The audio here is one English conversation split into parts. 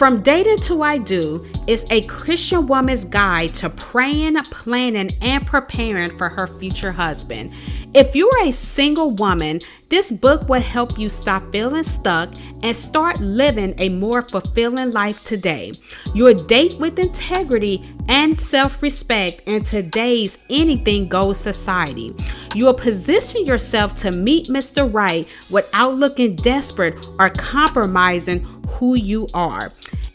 From Dating to I Do is a Christian woman's guide to praying, planning, and preparing for her future husband. If you are a single woman, this book will help you stop feeling stuck and start living a more fulfilling life today. You'll date with integrity and self-respect in today's anything goes society. You'll position yourself to meet Mr. Right without looking desperate or compromising who you are.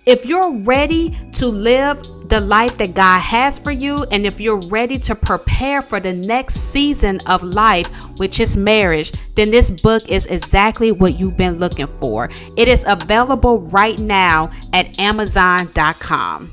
If you're ready to live the life that God has for you, and if you're ready to prepare for the next season of life, which is marriage, then this book is exactly what you've been looking for. It is available right now at Amazon.com.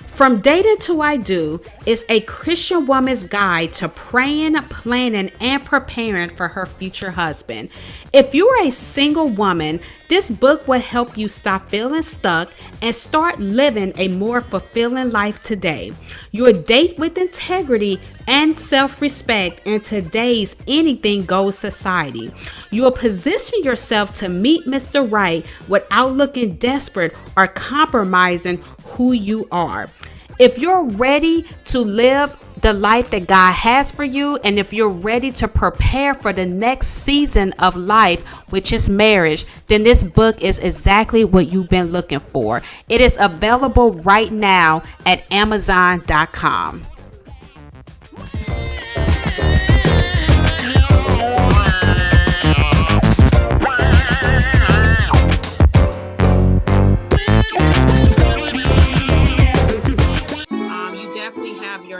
From Dating to I Do is a Christian woman's guide to praying, planning, and preparing for her future husband. If you are a single woman, this book will help you stop feeling stuck and start living a more fulfilling life today. You'll date with integrity and self-respect in today's anything goes society. You'll position yourself to meet Mr. Right without looking desperate or compromising who you are. If you're ready to live the life that God has for you, and if you're ready to prepare for the next season of life, which is marriage, then this book is exactly what you've been looking for. It is available right now at Amazon.com.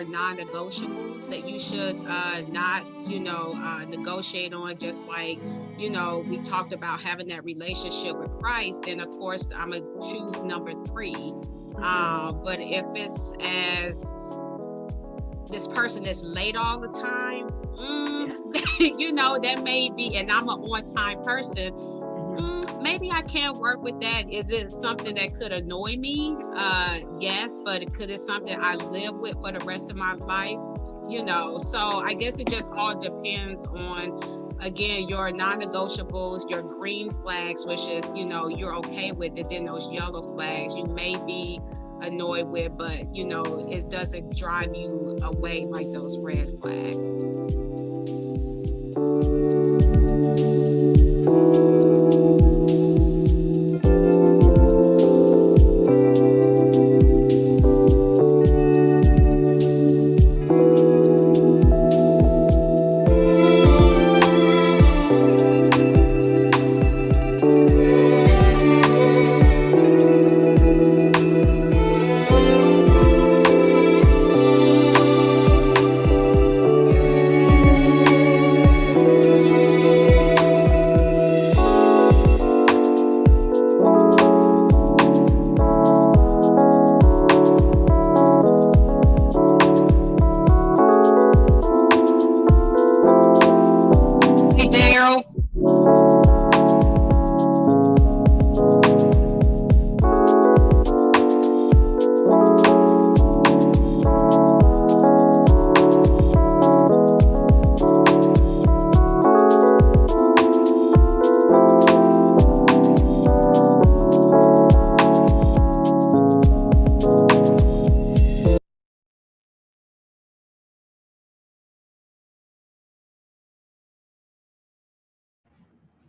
Non-negotiables that you should not negotiate on, just like we talked about having that relationship with Christ. And of course I'm gonna choose number 3, but if it's as this person is late all the time, that may be, and I'm an on-time person, maybe I can't work with that. Is it something that could annoy me? Yes, but it is something I live with for the rest of my life, So I guess it just all depends on, again, your non-negotiables, your green flags, which is, you're okay with it. Then those yellow flags you may be annoyed with, but, it doesn't drive you away like those red flags.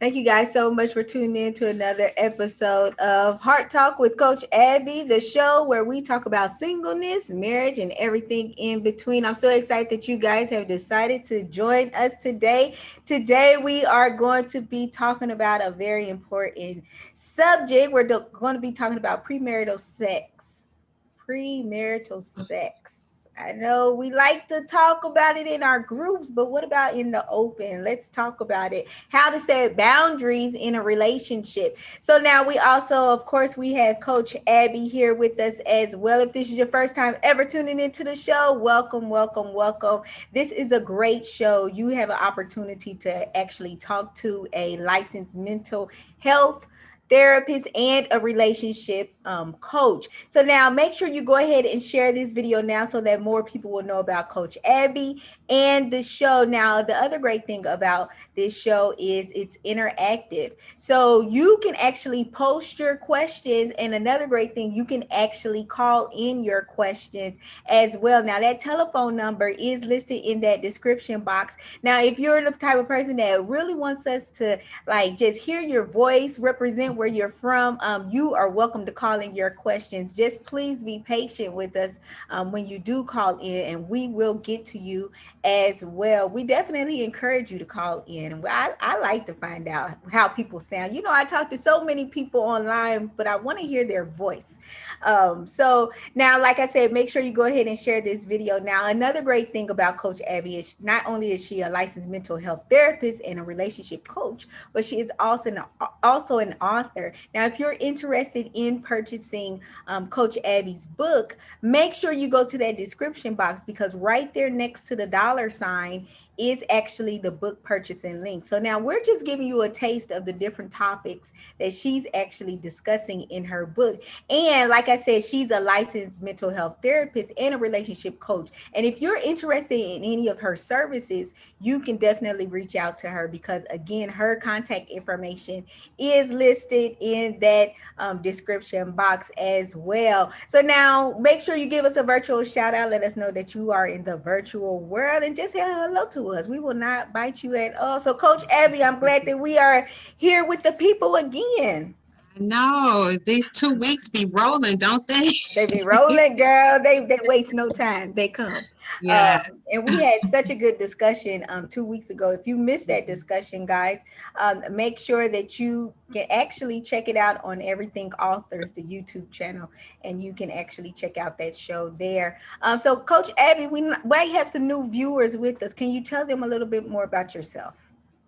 Thank you guys so much for tuning in to another episode of Heart Talk with Coach Abby, the show where we talk about singleness, marriage, and everything in between. I'm so excited that you guys have decided to join us today. Today, we are going to be talking about a very important subject. We're going to be talking about premarital sex. Premarital sex. I know we like to talk about it in our groups, but what about in the open? Let's talk about it. How to set boundaries in a relationship. So now we also, of course, we have Coach Abby here with us as well. If this is your first time ever tuning into the show, welcome, welcome, welcome. This is a great show. You have an opportunity to actually talk to a licensed mental health therapist and a relationship coach. So now make sure you go ahead and share this video now so that more people will know about Coach Abby and the show. Now, the other great thing about this show is it's interactive. So you can actually post your questions, and another great thing, you can actually call in your questions as well. Now, that telephone number is listed in that description box. Now, if you're the type of person that really wants us to like just hear your voice, represent where you're from, you are welcome to call in your questions. Just please be patient with us when you do call in, and we will get to you as well. We definitely encourage you to call in. I like to find out how people sound. You know, I talk to so many people online, but I want to hear their voice. So now, like I said, make sure you go ahead and share this video. Now, another great thing about Coach Abby is not only is she a licensed mental health therapist and a relationship coach, but she is also an author. Now, if you're interested in purchasing Coach Abby's book, make sure you go to that description box, because right there next to the $sign is actually the book purchasing link. So now we're just giving you a taste of the different topics that she's actually discussing in her book. And like I said, she's a licensed mental health therapist and a relationship coach. And if you're interested in any of her services, you can definitely reach out to her, because again, her contact information is listed in that description box as well. So now make sure you give us a virtual shout out. Let us know that you are in the virtual world, and just say hello to us. We will not bite you at all. So Coach Abby, I'm glad that we are here with the people again. No, these 2 weeks be rolling, don't they? They be rolling, girl. They waste no time. They come. Yeah. And we had such a good discussion 2 weeks ago. If you missed that discussion, guys, make sure that you can actually check it out on Everything Authors, the YouTube channel, and you can actually check out that show there. So, Coach Abby, we might have some new viewers with us. Can you tell them a little bit more about yourself?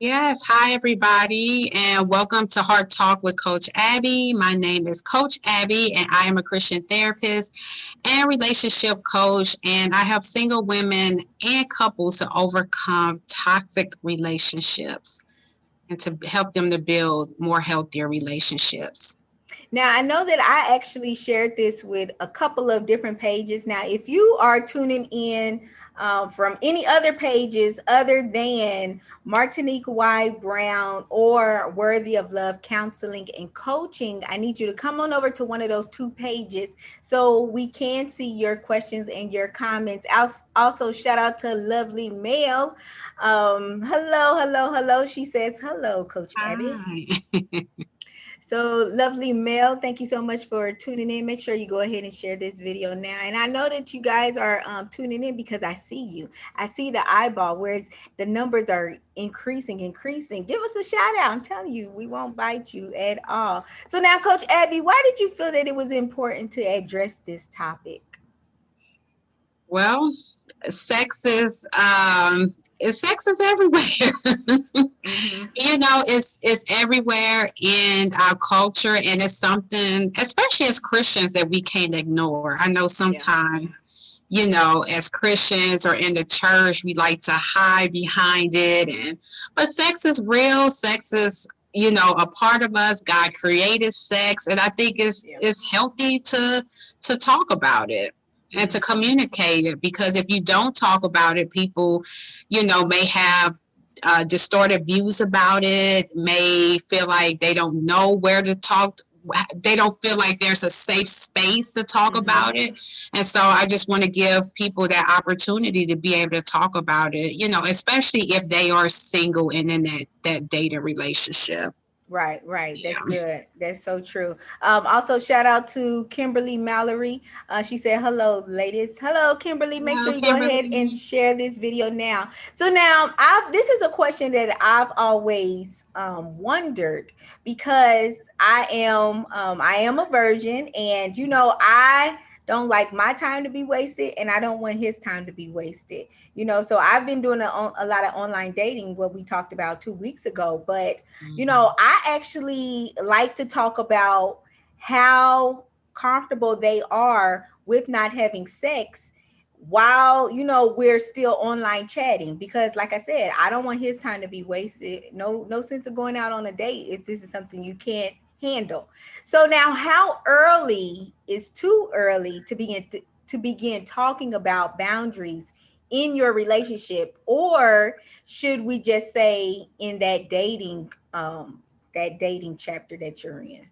Yes. Hi, everybody, and welcome to Heart Talk with Coach Abby. My name is Coach Abby, and I am a Christian therapist and relationship coach. And I help single women and couples to overcome toxic relationships and to help them to build more healthier relationships. Now, I know that I actually shared this with a couple of different pages. Now, if you are tuning in from any other pages other than Martinique Y. Brown or Worthy of Love Counseling and Coaching, I need you to come on over to one of those two pages so we can see your questions and your comments. Also, shout out to Lovely Mail. Hello, hello, hello. She says, hello, Coach Abby. Hi. So lovely Mel, thank you so much for tuning in. Make sure you go ahead and share this video now. And I know that you guys are tuning in because I see you. I see the eyeball, whereas the numbers are increasing. Give us a shout out. I'm telling you, we won't bite you at all. So now, Coach Abby, why did you feel that it was important to address this topic? Well, sex is sex is everywhere. You know, it's everywhere in our culture, and it's something, especially as Christians, that we can't ignore. I know sometimes, you know, as Christians or in the church, we like to hide behind it, but sex is real. Sex is, you know, a part of us. God created sex, and I think it's healthy to talk about it and to communicate it, because if you don't talk about it, people, you know, may have distorted views about it, may feel like they don't know where to talk they don't feel like there's a safe space to talk about it. And so I just want to give people that opportunity to be able to talk about it, especially if they are single and in that dating relationship. Right, right. Yeah. That's good. That's so true. Also, shout out to Kimberly Mallory. She said, "Hello, ladies. Hello, Kimberly. Make Hello, sure you go ahead and Kimberly. share this video now." So now, this is a question that I've always wondered, because I am a virgin, and I don't like my time to be wasted, and I don't want his time to be wasted. So I've been doing a lot of online dating, what we talked about 2 weeks ago, but I actually like to talk about how comfortable they are with not having sex while we're still online chatting, because like I said, I don't want his time to be wasted. No sense of going out on a date if this is something you can't handle. So now, how early is too early to begin talking about boundaries in your relationship, or should we just say in that dating chapter that you're in?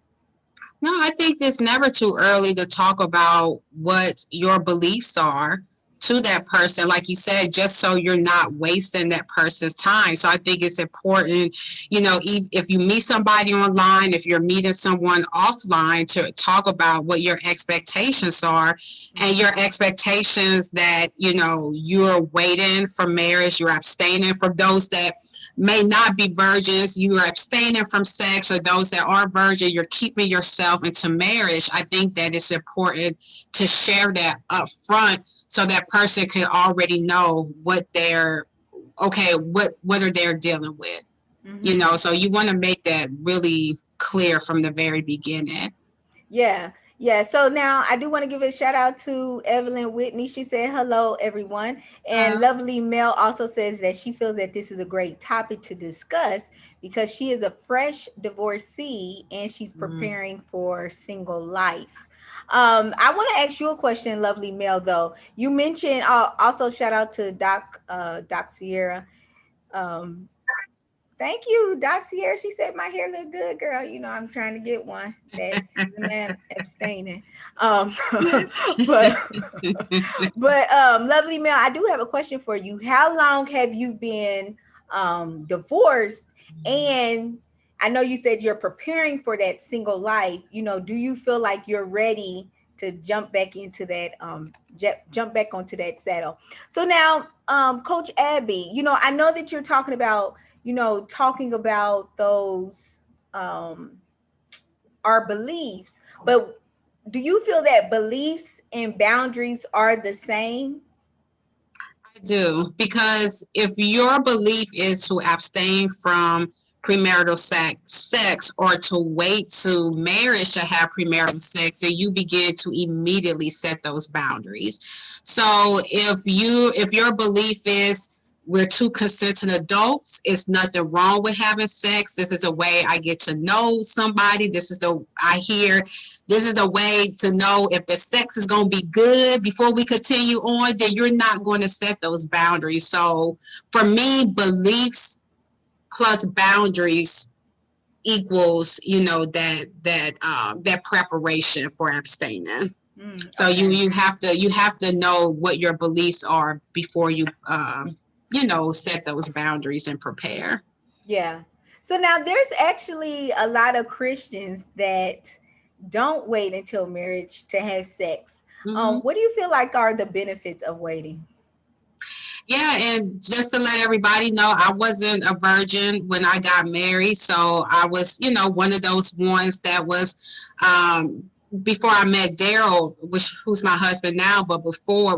No, I think it's never too early to talk about what your beliefs are to that person, like you said, just so you're not wasting that person's time. So I think it's important, if you meet somebody online, if you're meeting someone offline, to talk about what your expectations are, and your expectations that, you're waiting for marriage, you're abstaining. For those that may not be virgins, you are abstaining from sex, or those that are virgin, you're keeping yourself into marriage. I think that it's important to share that up front, so that person can already know what what are they dealing with. So you want to make that really clear from the very beginning. Yeah. Yeah. So now I do want to give a shout out to Evelyn Whitney. She said, "Hello, everyone." And Lovely Mel also says that she feels that this is a great topic to discuss because she is a fresh divorcee and she's preparing for single life. I want to ask you a question, Lovely Mel, though. You mentioned, also shout out to Doc Sierra. Um, Thank you, Doc Sierra. She said my hair look good, girl. I'm trying to get one. That is a man abstaining. Um, but Lovely Mel, I do have a question for you. How long have you been divorced? And I know you said you're preparing for that single life. Do you feel like you're ready to jump back into that jump back onto that saddle? So now, Coach Abby, I know that you're talking about those our beliefs, but do you feel that beliefs and boundaries are the same? I do, because if your belief is to abstain from premarital sex, or to wait to marriage to have premarital sex, then you begin to immediately set those boundaries. So if your belief is we're two consenting adults, it's nothing wrong with having sex. This is a way I get to know somebody. This is the way to know if the sex is going to be good before we continue on, then you're not going to set those boundaries. So for me, beliefs plus boundaries equals, that preparation for abstaining. So Okay. you have to know what your beliefs are before you set those boundaries and prepare. Yeah. So now there's actually a lot of Christians that don't wait until marriage to have sex. Mm-hmm. What do you feel like are the benefits of waiting? Yeah, and just to let everybody know, I wasn't a virgin when I got married. So I was, one of those ones that was, before I met Daryl, who's my husband now, but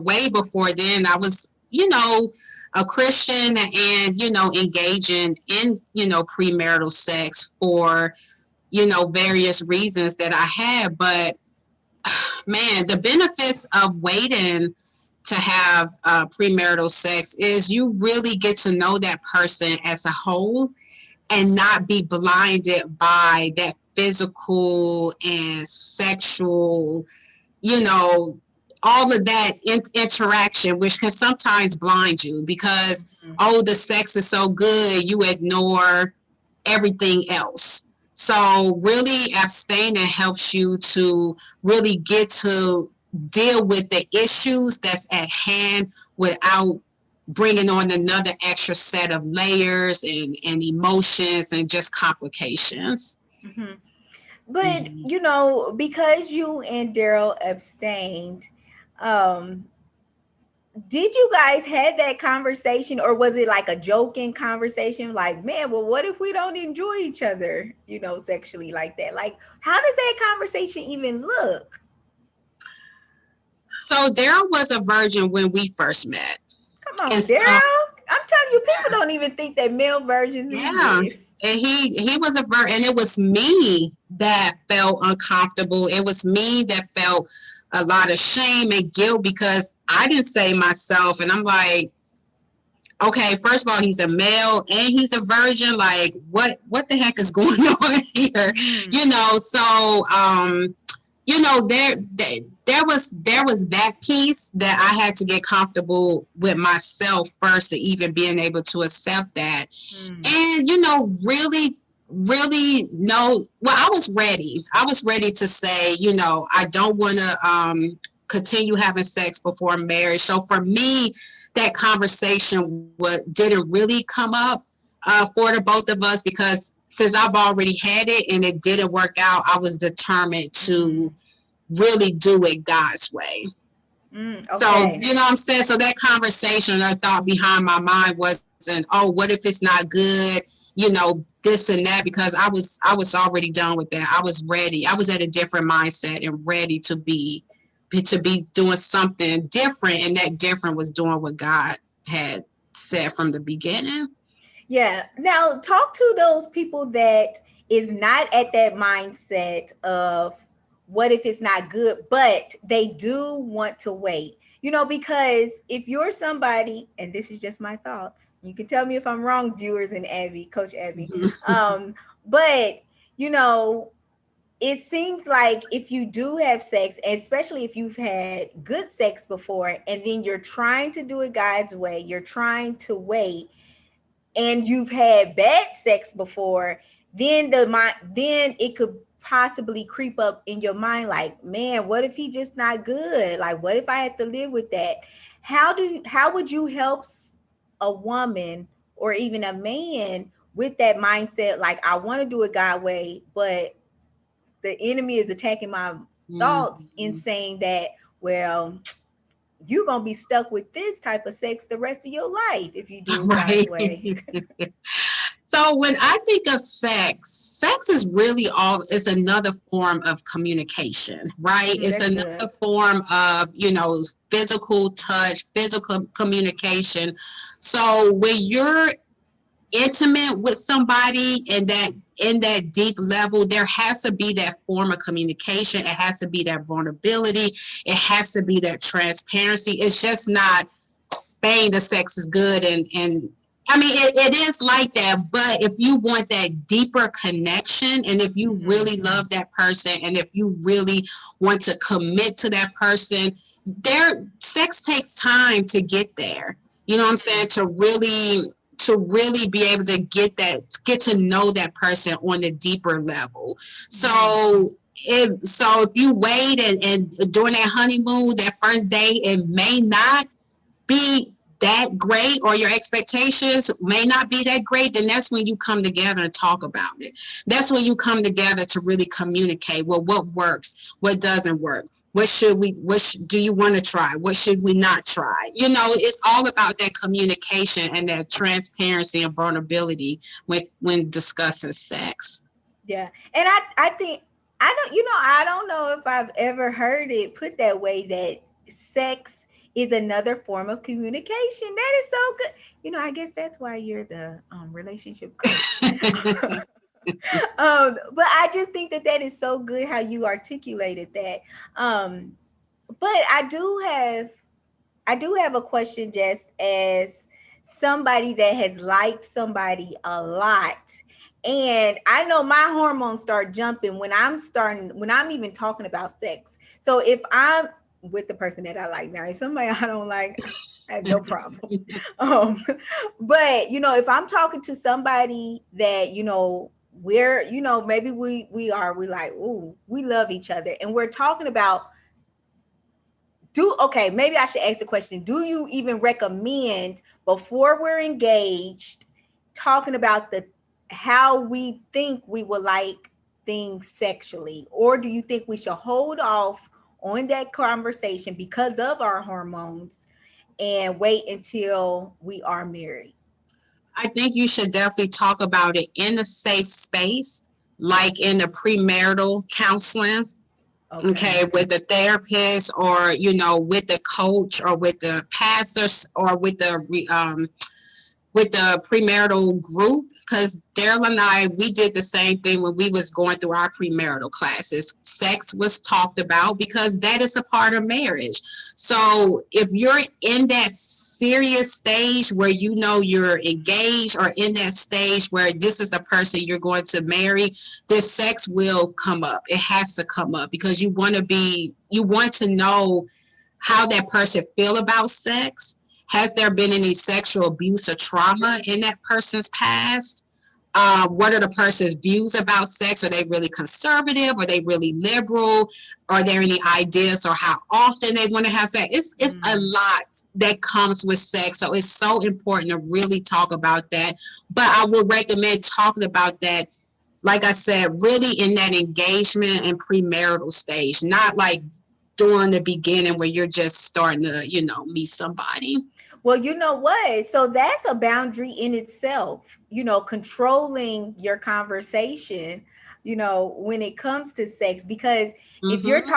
way before then, I was, a Christian and, engaging in, premarital sex for, various reasons that I had. But man, the benefits of waiting to have premarital sex is you really get to know that person as a whole and not be blinded by that physical and sexual, all of that interaction, which can sometimes blind you because, the sex is so good, you ignore everything else. So really abstaining helps you to really get to deal with the issues that's at hand without bringing on another extra set of layers and emotions and just complications. Hmm. But Mm-hmm. because you and Daryl abstained, um, did you guys have that conversation, or was it like a joking conversation? Like, man, well, what if we don't enjoy each other, sexually like that? Like, how does that conversation even look? So Daryl was a virgin when we first met. Come And on, so, Daryl. I'm telling you, people don't yes, even think that male versions yeah. exist. And he was a virgin, and it was me that felt uncomfortable. It was me that felt a lot of shame and guilt because I didn't say myself. And I'm like, okay, first of all, he's a male and he's a virgin. Like, what the heck is going on here? Mm-hmm. There was that piece that I had to get comfortable with myself first to even being able to accept that. And really know, well, I was ready to say, I don't want to continue having sex before marriage. So for me, that conversation didn't really come up for the both of us, because since I've already had it and it didn't work out, I was determined to really do it God's way. So, Okay. you know what I'm saying? So that conversation, I thought behind my mind wasn't, oh, what if it's not good? This and that, because I was already done with that. I was ready. I was at a different mindset and ready to be doing something different. And that different was doing what God had said from the beginning. Yeah. Now, talk to those people that is not at that mindset of what if it's not good, but they do want to wait. Because if you're somebody, and this is just my thoughts, you can tell me if I'm wrong, viewers and Abby, Coach Abby. But you know, it seems like if you do have sex, especially if you've had good sex before, and then you're trying to do it God's way, you're trying to wait, and you've had bad sex before, then it could possibly creep up in your mind like, man, what if he just not good? Like, what if I had to live with that? How would you help a woman or even a man with that mindset? Like, I want to do it God way, but the enemy is attacking my thoughts in Mhm. saying that, well, you're gonna be stuck with this type of sex the rest of your life if you do it God's Right. way. So when I think of sex is really is another form of communication, right? It's That's another good. form of, physical touch, physical communication. So when you're intimate with somebody and that in that deep level, there has to be that form of communication. It has to be that vulnerability. It has to be that transparency. It's just not bang, the sex is good, and I mean it is like that. But if you want that deeper connection, and if you Mhm. really love that person, and if you really want to commit to that person, sex takes time to get there. You know what I'm saying? To really be able to get to know that person on a deeper level. Mhm. So if you wait and during that honeymoon, that first date, it may not be that great, or your expectations may not be that great, then that's when you come together and talk about it. That's when you come together to really communicate. Well, what works, what doesn't work, do you want to try, what should we not try? It's all about that communication and that transparency and vulnerability when discussing sex. Yeah. And I think I don't know if I've ever heard it put that way, that sex is another form of communication. That is so good. I guess that's why you're the relationship coach. But I just think that is so good how you articulated that. Um, but I do have a question, just as somebody that has liked somebody a lot. And I know my hormones start jumping when I'm even talking about sex. So if I'm with the person that I like now, if somebody I don't like, I have no problem. Um, but if I'm talking to somebody that, we're, you know, maybe we like, ooh, we love each other, and we're talking about, okay, maybe I should ask the question, do you even recommend, before we're engaged, talking about the how we think we would like things sexually, or do you think we should hold off on that conversation because of our hormones and wait until we are married? I think you should definitely talk about it in a safe space, like in the premarital counseling, Okay. okay, with the therapist, or with the coach, or with the pastors, or with the premarital group, because Daryl and I, we did the same thing when we was going through our premarital classes. Sex was talked about because that is a part of marriage. So if you're in that serious stage where you're engaged, or in that stage where this is the person you're going to marry, this sex will come up. It has to come up, because you want to know how that person feel about sex. Has there been any sexual abuse or trauma in that person's past? What are the person's views about sex? Are they really conservative? Are they really liberal? Are there any ideas or how often they want to have sex? It's a lot that comes with sex. So it's so important to really talk about that. But I would recommend talking about that, like I said, really in that engagement and premarital stage, not like during the beginning where you're just starting to, meet somebody. Well, you know what? So that's a boundary in itself, you know, controlling your conversation, you know, when it comes to sex. Because if you're Mm-hmm.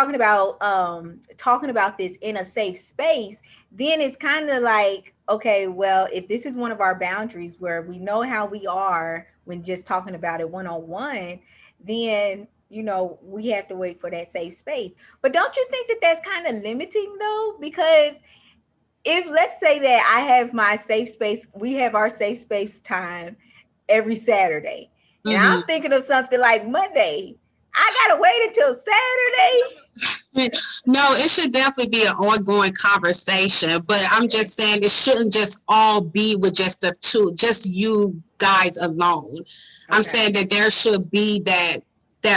talking about this in a safe space, then it's kind of like, okay, well, if this is one of our boundaries where we know how we are when just talking about it one on one, then you know we have to wait for that safe space. But don't you think that that's kind of limiting though? Because if, let's say that I have my safe space, we have our safe space time every Saturday, and I'm Mm-hmm. thinking of something like Monday, I gotta wait until Saturday. No, it should definitely be an ongoing conversation, but I'm Okay. just saying it shouldn't just all be with just the two, just you guys alone. I'm Okay. saying that there should be that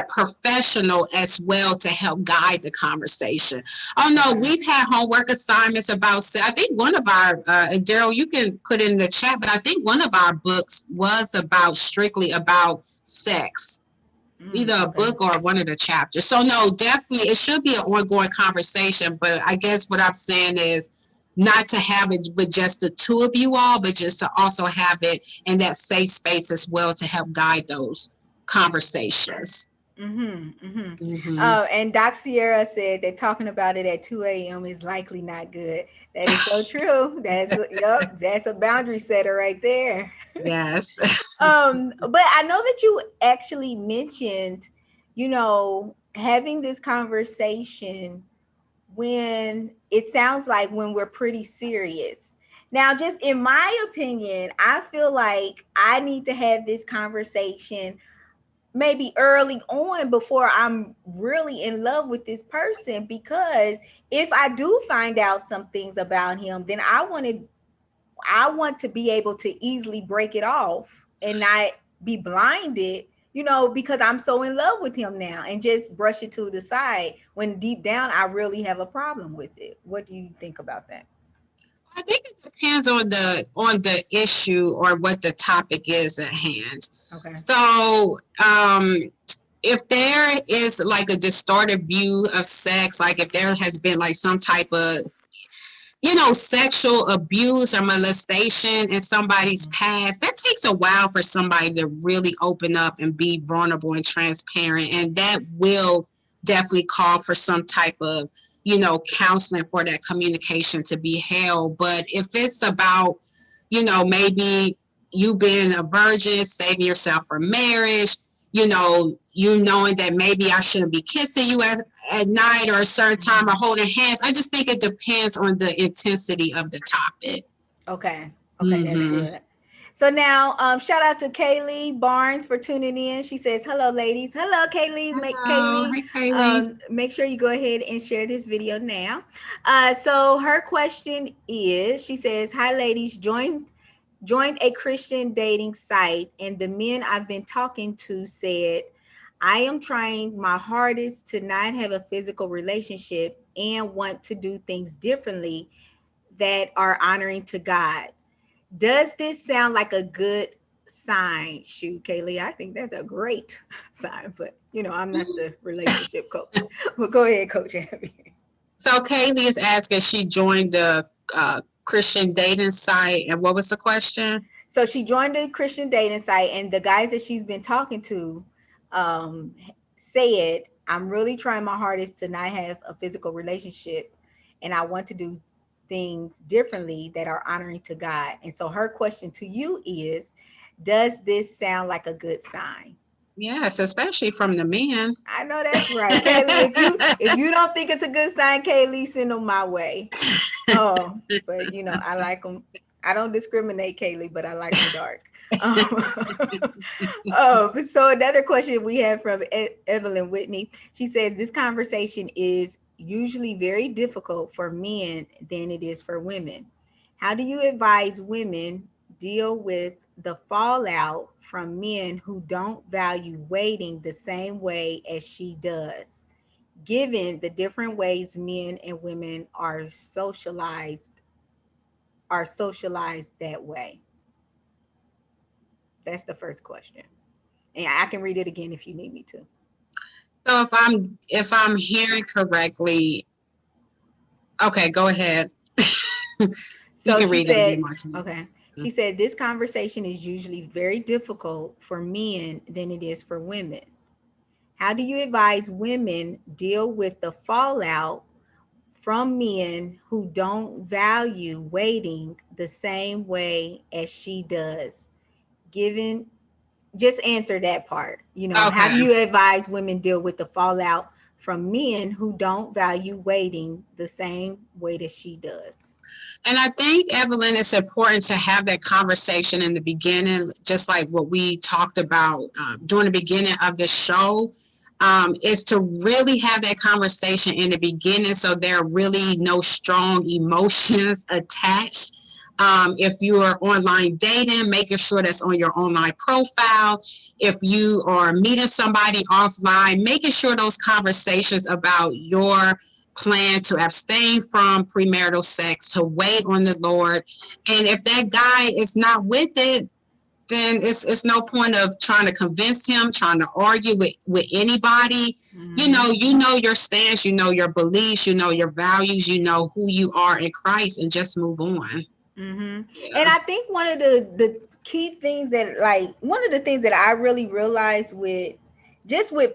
professional as well to help guide the conversation. Oh no, Okay. we've had homework assignments about. I think one of our Daryl, you can put it in the chat, but I think one of our books was about strictly about sex, either a Okay. book or one of the chapters. So no, definitely it should be an ongoing conversation. But I guess what I'm saying is not to have it with just the two of you all, but just to also have it in that safe space as well to help guide those conversations. Mm-hmm. Mm-hmm. Mm-hmm. And Doc Sierra said that talking about it at 2 a.m. is likely not good. That is so true. Yep, that's a boundary setter right there. Yes. But I know that you actually mentioned, you know, having this conversation when it sounds like when we're pretty serious. Now, just in my opinion, I feel like I need to have this conversation maybe early on before I'm really in love with this person, because if I do find out some things about him, then I want to be able to easily break it off and not be blinded, you know, because I'm so in love with him now, and just brush it to the side when deep down I really have a problem with it. What do you think about that? I think it depends on the issue or what the topic is at hand. Okay. So, if there is like a distorted view of sex, like if there has been like some type of sexual abuse or molestation in somebody's Mhm. past, that takes a while for somebody to really open up and be vulnerable and transparent. And that will definitely call for some type of, counseling for that communication to be held. But if it's about, maybe you being a virgin, saving yourself for marriage, you knowing that maybe I shouldn't be kissing you at night or a certain time or Mhm. holding hands. I just think it depends on the intensity of the topic. Okay. Okay, that's Mm-hmm. good. So now, shout out to Kaylee Barnes for tuning in. She says, "Hello, ladies. Hello, Kaylee. Hello. Kaylee, Hi, Kaylee. make sure you go ahead and share this video now." So her question is, she says, "Hi, ladies. joined a Christian dating site, and the men I've been talking to said, I am trying my hardest to not have a physical relationship and want to do things differently that are honoring to God. Does this sound like a good sign? Shoot, Kaylee, I think that's a great sign, but I'm not the relationship coach. But go ahead, Coach Abby. So Kaylee is asking, she joined the Christian dating site, and what was the question? So she joined the Christian dating site, and the guys that she's been talking to um, said, I'm really trying my hardest to not have a physical relationship, and I want to do things differently that are honoring to God. And so her question to you is, does this sound like a good sign? Yes, especially from the men. I know that's right, Kaylee. If you don't think it's a good sign, Kaylee, send them my way. Oh, but I like them. I don't discriminate, Kaylee, but I like them dark. So another question we have from Evelyn Whitney. She says this conversation is usually very difficult for men than it is for women. How do you advise women deal with the fallout from men who don't value waiting the same way as she does, given the different ways men and women socialized that way? That's the first question. And I can read it again if you need me to. So if I'm hearing correctly, okay, go ahead. You So can she read it said, again, Martin. okay. She said this conversation is usually very difficult for men than it is for women. How do you advise women deal with the fallout from men who don't value waiting the same way as she does? Given Just answer that part. How do Okay. you advise women deal with the fallout from men who don't value waiting the same way that she does? And I think, Evelyn, it's important to have that conversation in the beginning, just like what we talked about during the beginning of the show, is to really have that conversation in the beginning so there are really no strong emotions attached. If you are online dating, making sure that's on your online profile. If you are meeting somebody offline, making sure those conversations about your plan to abstain from premarital sex, to wait on the Lord. And if that guy is not with it, then it's no point of trying to convince him, trying to argue with anybody. You know your stance, you know your beliefs, you know your values, you know who you are in Christ, and just move on. Mm-hmm. Yeah. And I think one of the key things that, like, one of the things that I really realized with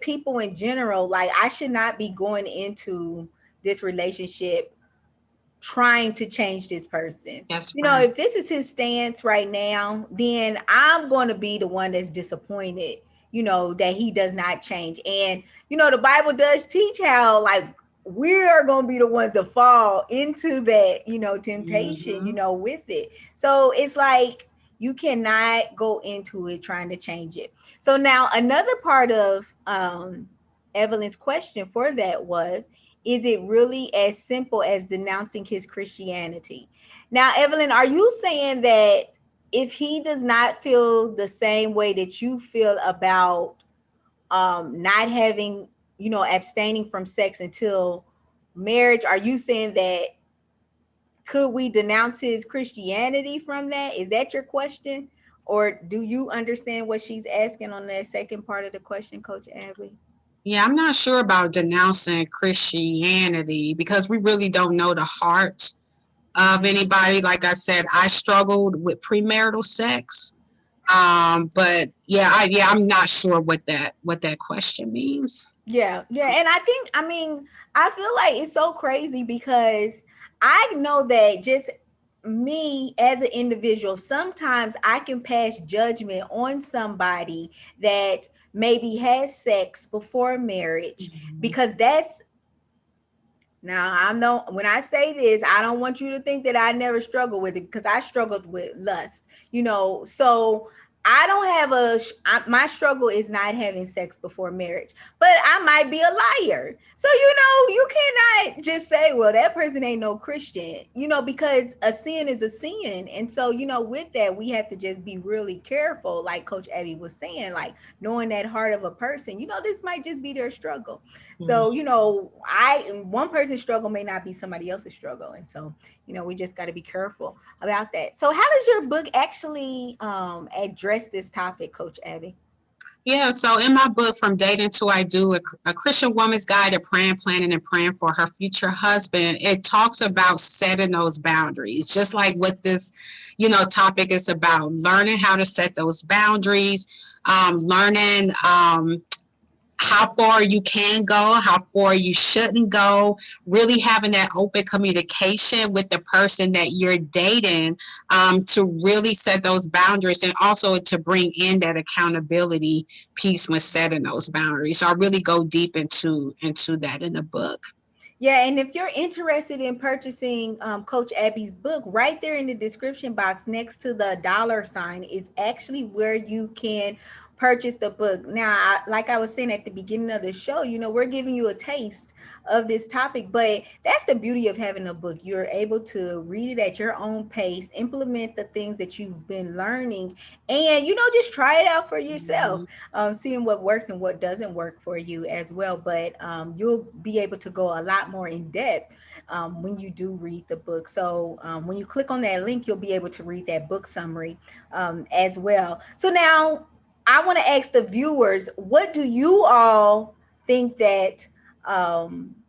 people in general, like, I should not be going into this relationship trying to change this person. That's right. If this is his stance right now, then I'm going to be the one that's disappointed, that he does not change. And, the Bible does teach how, like, we are going to be the ones that fall into that, temptation, with it. So it's like you cannot go into it trying to change it. So now another part of Evelyn's question for that was, is it really as simple as denouncing his Christianity? Now, Evelyn, are you saying that if he does not feel the same way that you feel about not having, abstaining from sex until marriage, are you saying that could we denounce his Christianity from that? Is that your question? Or do you understand what she's asking on that second part of the question, Coach Abby? Yeah, I'm not sure about denouncing Christianity because we really don't know the heart of anybody. Like I said, I struggled with premarital sex. But I'm not sure what that question means. Yeah, yeah. And I feel like it's so crazy because I know that just me as an individual, sometimes I can pass judgment on somebody that maybe has sex before marriage, because that's, now I know when I say this, I don't want you to think that I never struggled with it, because I struggled with lust, so I don't have my struggle is not having sex before marriage, but I might be a liar. So, you cannot just say, well, that person ain't no Christian, because a sin is a sin. And so, with that, we have to just be really careful. Like Coach Abby was saying, like knowing that heart of a person, this might just be their struggle. So, one person's struggle may not be somebody else's struggle. And so, we just got to be careful about that. So how does your book actually address this topic, Coach Abby? Yeah, so in my book, From Dating to I Do, a Christian Woman's Guide to Praying, Planning, and Praying for Her Future Husband, it talks about setting those boundaries, just like what this, topic is about, learning how to set those boundaries, learning how far you can go, how far you shouldn't go, really having that open communication with the person that you're dating, to really set those boundaries, and also to bring in that accountability piece when setting those boundaries. So I really go deep into that in the book. Yeah, and if you're interested in purchasing Coach Abby's book, right there in the description box next to the $ is actually where you can purchase the book. Now, like I was saying at the beginning of the show, we're giving you a taste of this topic, but that's the beauty of having a book. You're able to read it at your own pace, implement the things that you've been learning, and just try it out for yourself, seeing what works and what doesn't work for you as well. But you'll be able to go a lot more in depth when you do read the book. So when you click on that link, you'll be able to read that book summary as well. So now I want to ask the viewers, what do you all think that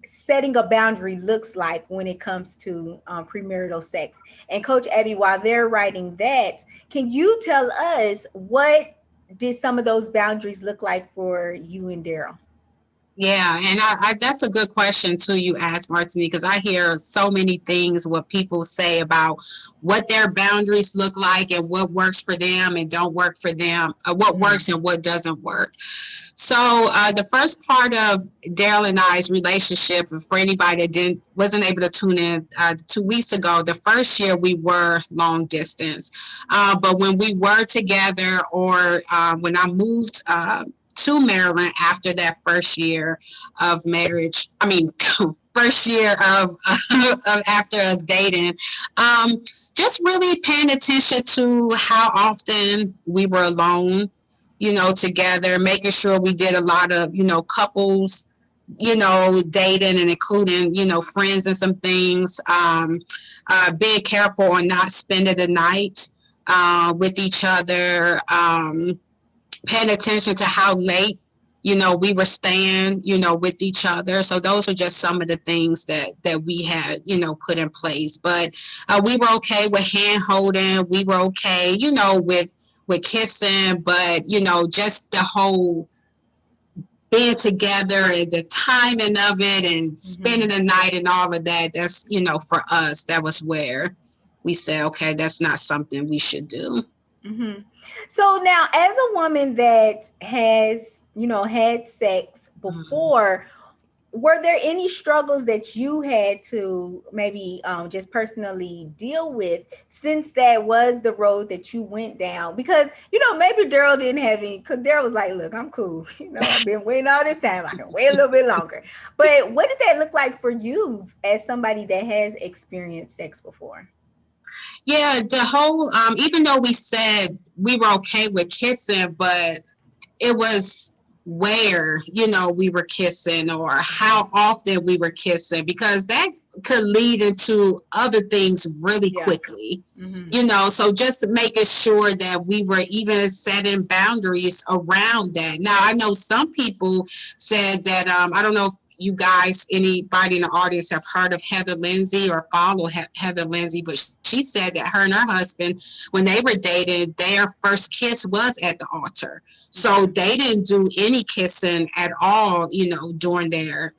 setting a boundary looks like when it comes to premarital sex? And Coach Abby, while they're writing that, can you tell us what did some of those boundaries look like for you and Daryl? Yeah, and that's a good question too. You asked, Martini, because I hear so many things what people say about what their boundaries look like and what works for them and don't work for them, what works and what doesn't work. So the first part of Daryl and I's relationship, for anybody that wasn't able to tune in 2 weeks ago, the first year we were long distance, but when we were together, or when I moved to Maryland after that first year of marriage. First year of after us dating. Just really paying attention to how often we were alone, together, making sure we did a lot of, couples, dating, and including, friends and some things. Being careful on not spending the night with each other. Paying attention to how late, we were staying, with each other. So those are just some of the things that we had, put in place. But we were okay with hand holding. We were okay, with kissing. But, just the whole being together and the timing of it and spending the night and all of that, that's, for us, that was where we said, okay, that's not something we should do. Mm-hmm. So now, as a woman that has, had sex before, were there any struggles that you had to maybe just personally deal with, since that was the road that you went down? Because, maybe Daryl didn't have any, because Daryl was like, look, I'm cool. I've been waiting all this time. I can wait a little bit longer. But what did that look like for you as somebody that has experienced sex before? Yeah, the whole, even though we said we were okay with kissing, but it was where, we were kissing or how often we were kissing, because that could lead into other things really quickly, so just making sure that we were even setting boundaries around that. Now, I know some people said that, I don't know if you guys, anybody in the audience, have heard of Heather Lindsay or follow Heather Lindsay, but she said that her and her husband, when they were dating, their first kiss was at the altar. So they didn't do any kissing at all, during their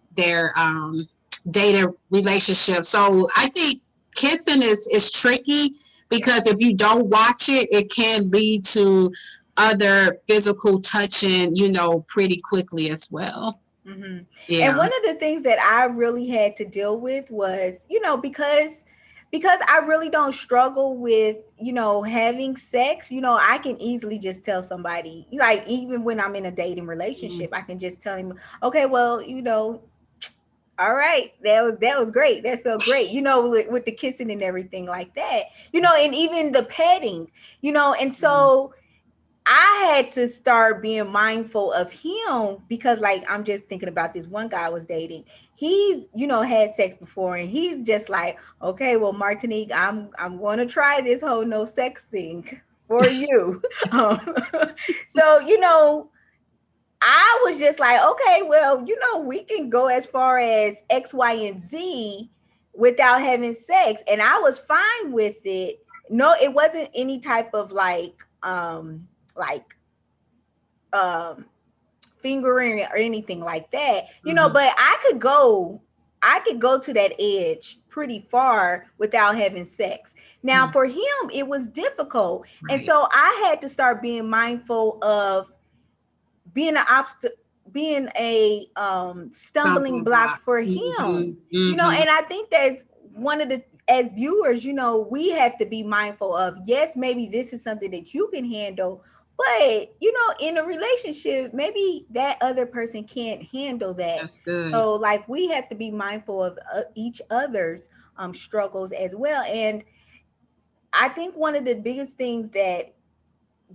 dating relationship. So I think kissing is tricky, because if you don't watch it, it can lead to other physical touching, pretty quickly as well. Yeah. And one of the things that I really had to deal with was, because because I really don't struggle with, having sex. I can easily just tell somebody, like, even when I'm in a dating Mm, relationship, I can just tell him, okay, well, all right, that was great. That felt great. With the kissing and everything like that. And even the petting. And mm, so I had to start being mindful of him, because, like, I'm just thinking about this one guy I was dating. He's, had sex before, and he's just like, okay, well, Martinique, I'm going to try this whole no sex thing for you. um, so, I was just like, okay, well, we can go as far as X, Y, and Z without having sex. And I was fine with it. No, it wasn't any type of like um fingering or anything like that, mhm. but I could go to that edge pretty far without having sex. Now Mm, for him it was difficult. And right. so I had to start being mindful of being an obstacle, being a stumbling Stumbling block block. for him. Mhm, mhm. And I think that's one of the, as viewers, we have to be mindful of, yes, maybe this is something that you can handle, but in a relationship maybe that other person can't handle that. That's good. So, like, we have to be mindful of each other's struggles as well. And I think one of the biggest things that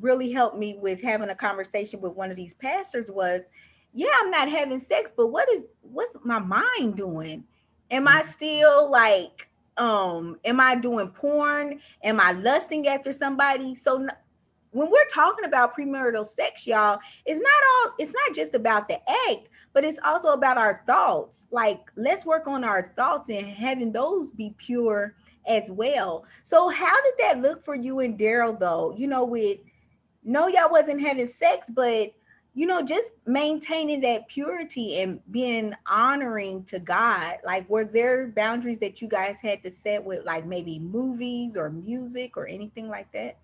really helped me with having a conversation with one of these pastors was, yeah, I'm not having sex, but what's my mind doing? Am I Mhm. still like, am I doing porn? Am I lusting after somebody? So when we're talking about premarital sex, y'all, it's not just about the act, but it's also about our thoughts. Like, let's work on our thoughts and having those be pure as well. So how did that look for you and Daryl, though? With, no, y'all wasn't having sex, but just maintaining that purity and being honoring to God. Like, was there boundaries that you guys had to set with, like, maybe movies or music or anything like that?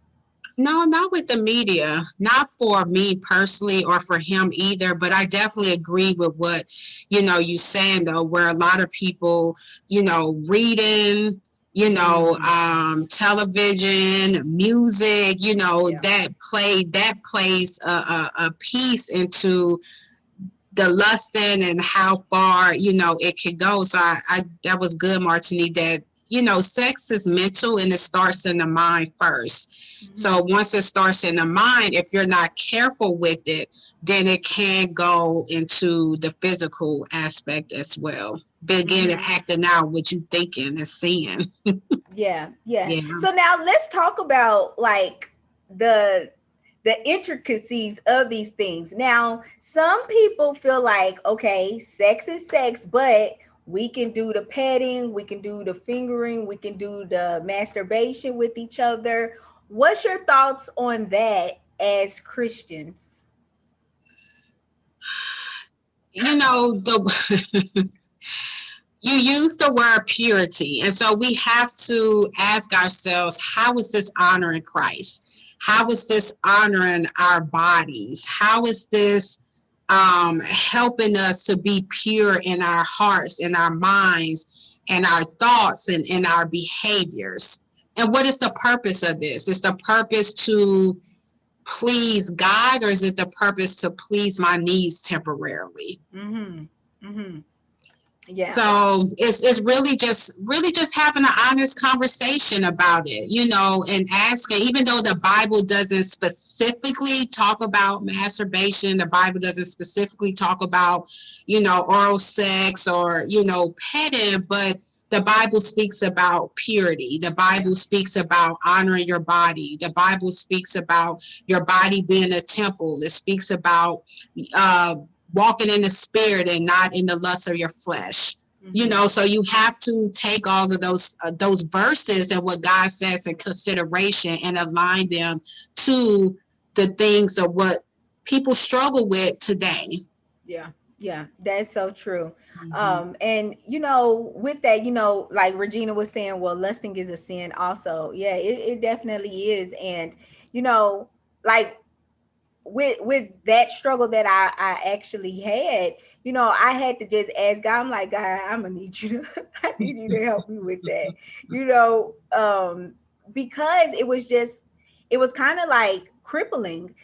No, not with the media, not for me personally or for him either. But I definitely agree with what, you saying though, where a lot of people, reading, Mm, television, music, yeah. that plays a piece into the lusting and how far it can go. So I that was good, Martini, that sex is mental and it starts in the mind first. So Hmm. once it starts in the mind, if you're not careful with it, then it can go into the physical aspect as well, begin to Hmm. acting out what you thinking and seeing. Yeah, yeah. Yeah. So now let's talk about, like, the intricacies of these things. Now, some people feel like, okay, sex is sex, but we can do the petting, we can do the fingering, we can do the masturbation with each other. What's your thoughts on that as Christians? The you use the word purity. And so we have to ask ourselves, how is this honoring Christ? How is this honoring our bodies? How is this helping us to be pure in our hearts, in our minds, and our thoughts, and in our behaviors? And what is the purpose of this? Is the purpose to please God, or is it the purpose to please my needs temporarily? Mm-hmm. Mm-hmm. Yeah. So it's really just having an honest conversation about it, and asking, even though the Bible doesn't specifically talk about masturbation, the Bible doesn't specifically talk about, oral sex or, petting, but the Bible speaks about purity. The Yeah. Bible speaks about honoring your body. The Bible speaks about your body being a temple. It speaks about uh, walking in the spirit and not in the lust of your flesh. Mm-hmm. So you have to take all of those verses and what God says in consideration and align them to the things of what people struggle with today. Yeah, yeah, that's so true. Mm-hmm. And with that, like Regina was saying, well, lusting is a sin also. Yeah, it definitely is. And, you know, like with that struggle that I actually had, I had to just ask God. I'm like, God, I'm gonna need you to, I need you to help me with that, because it was kind of like crippling,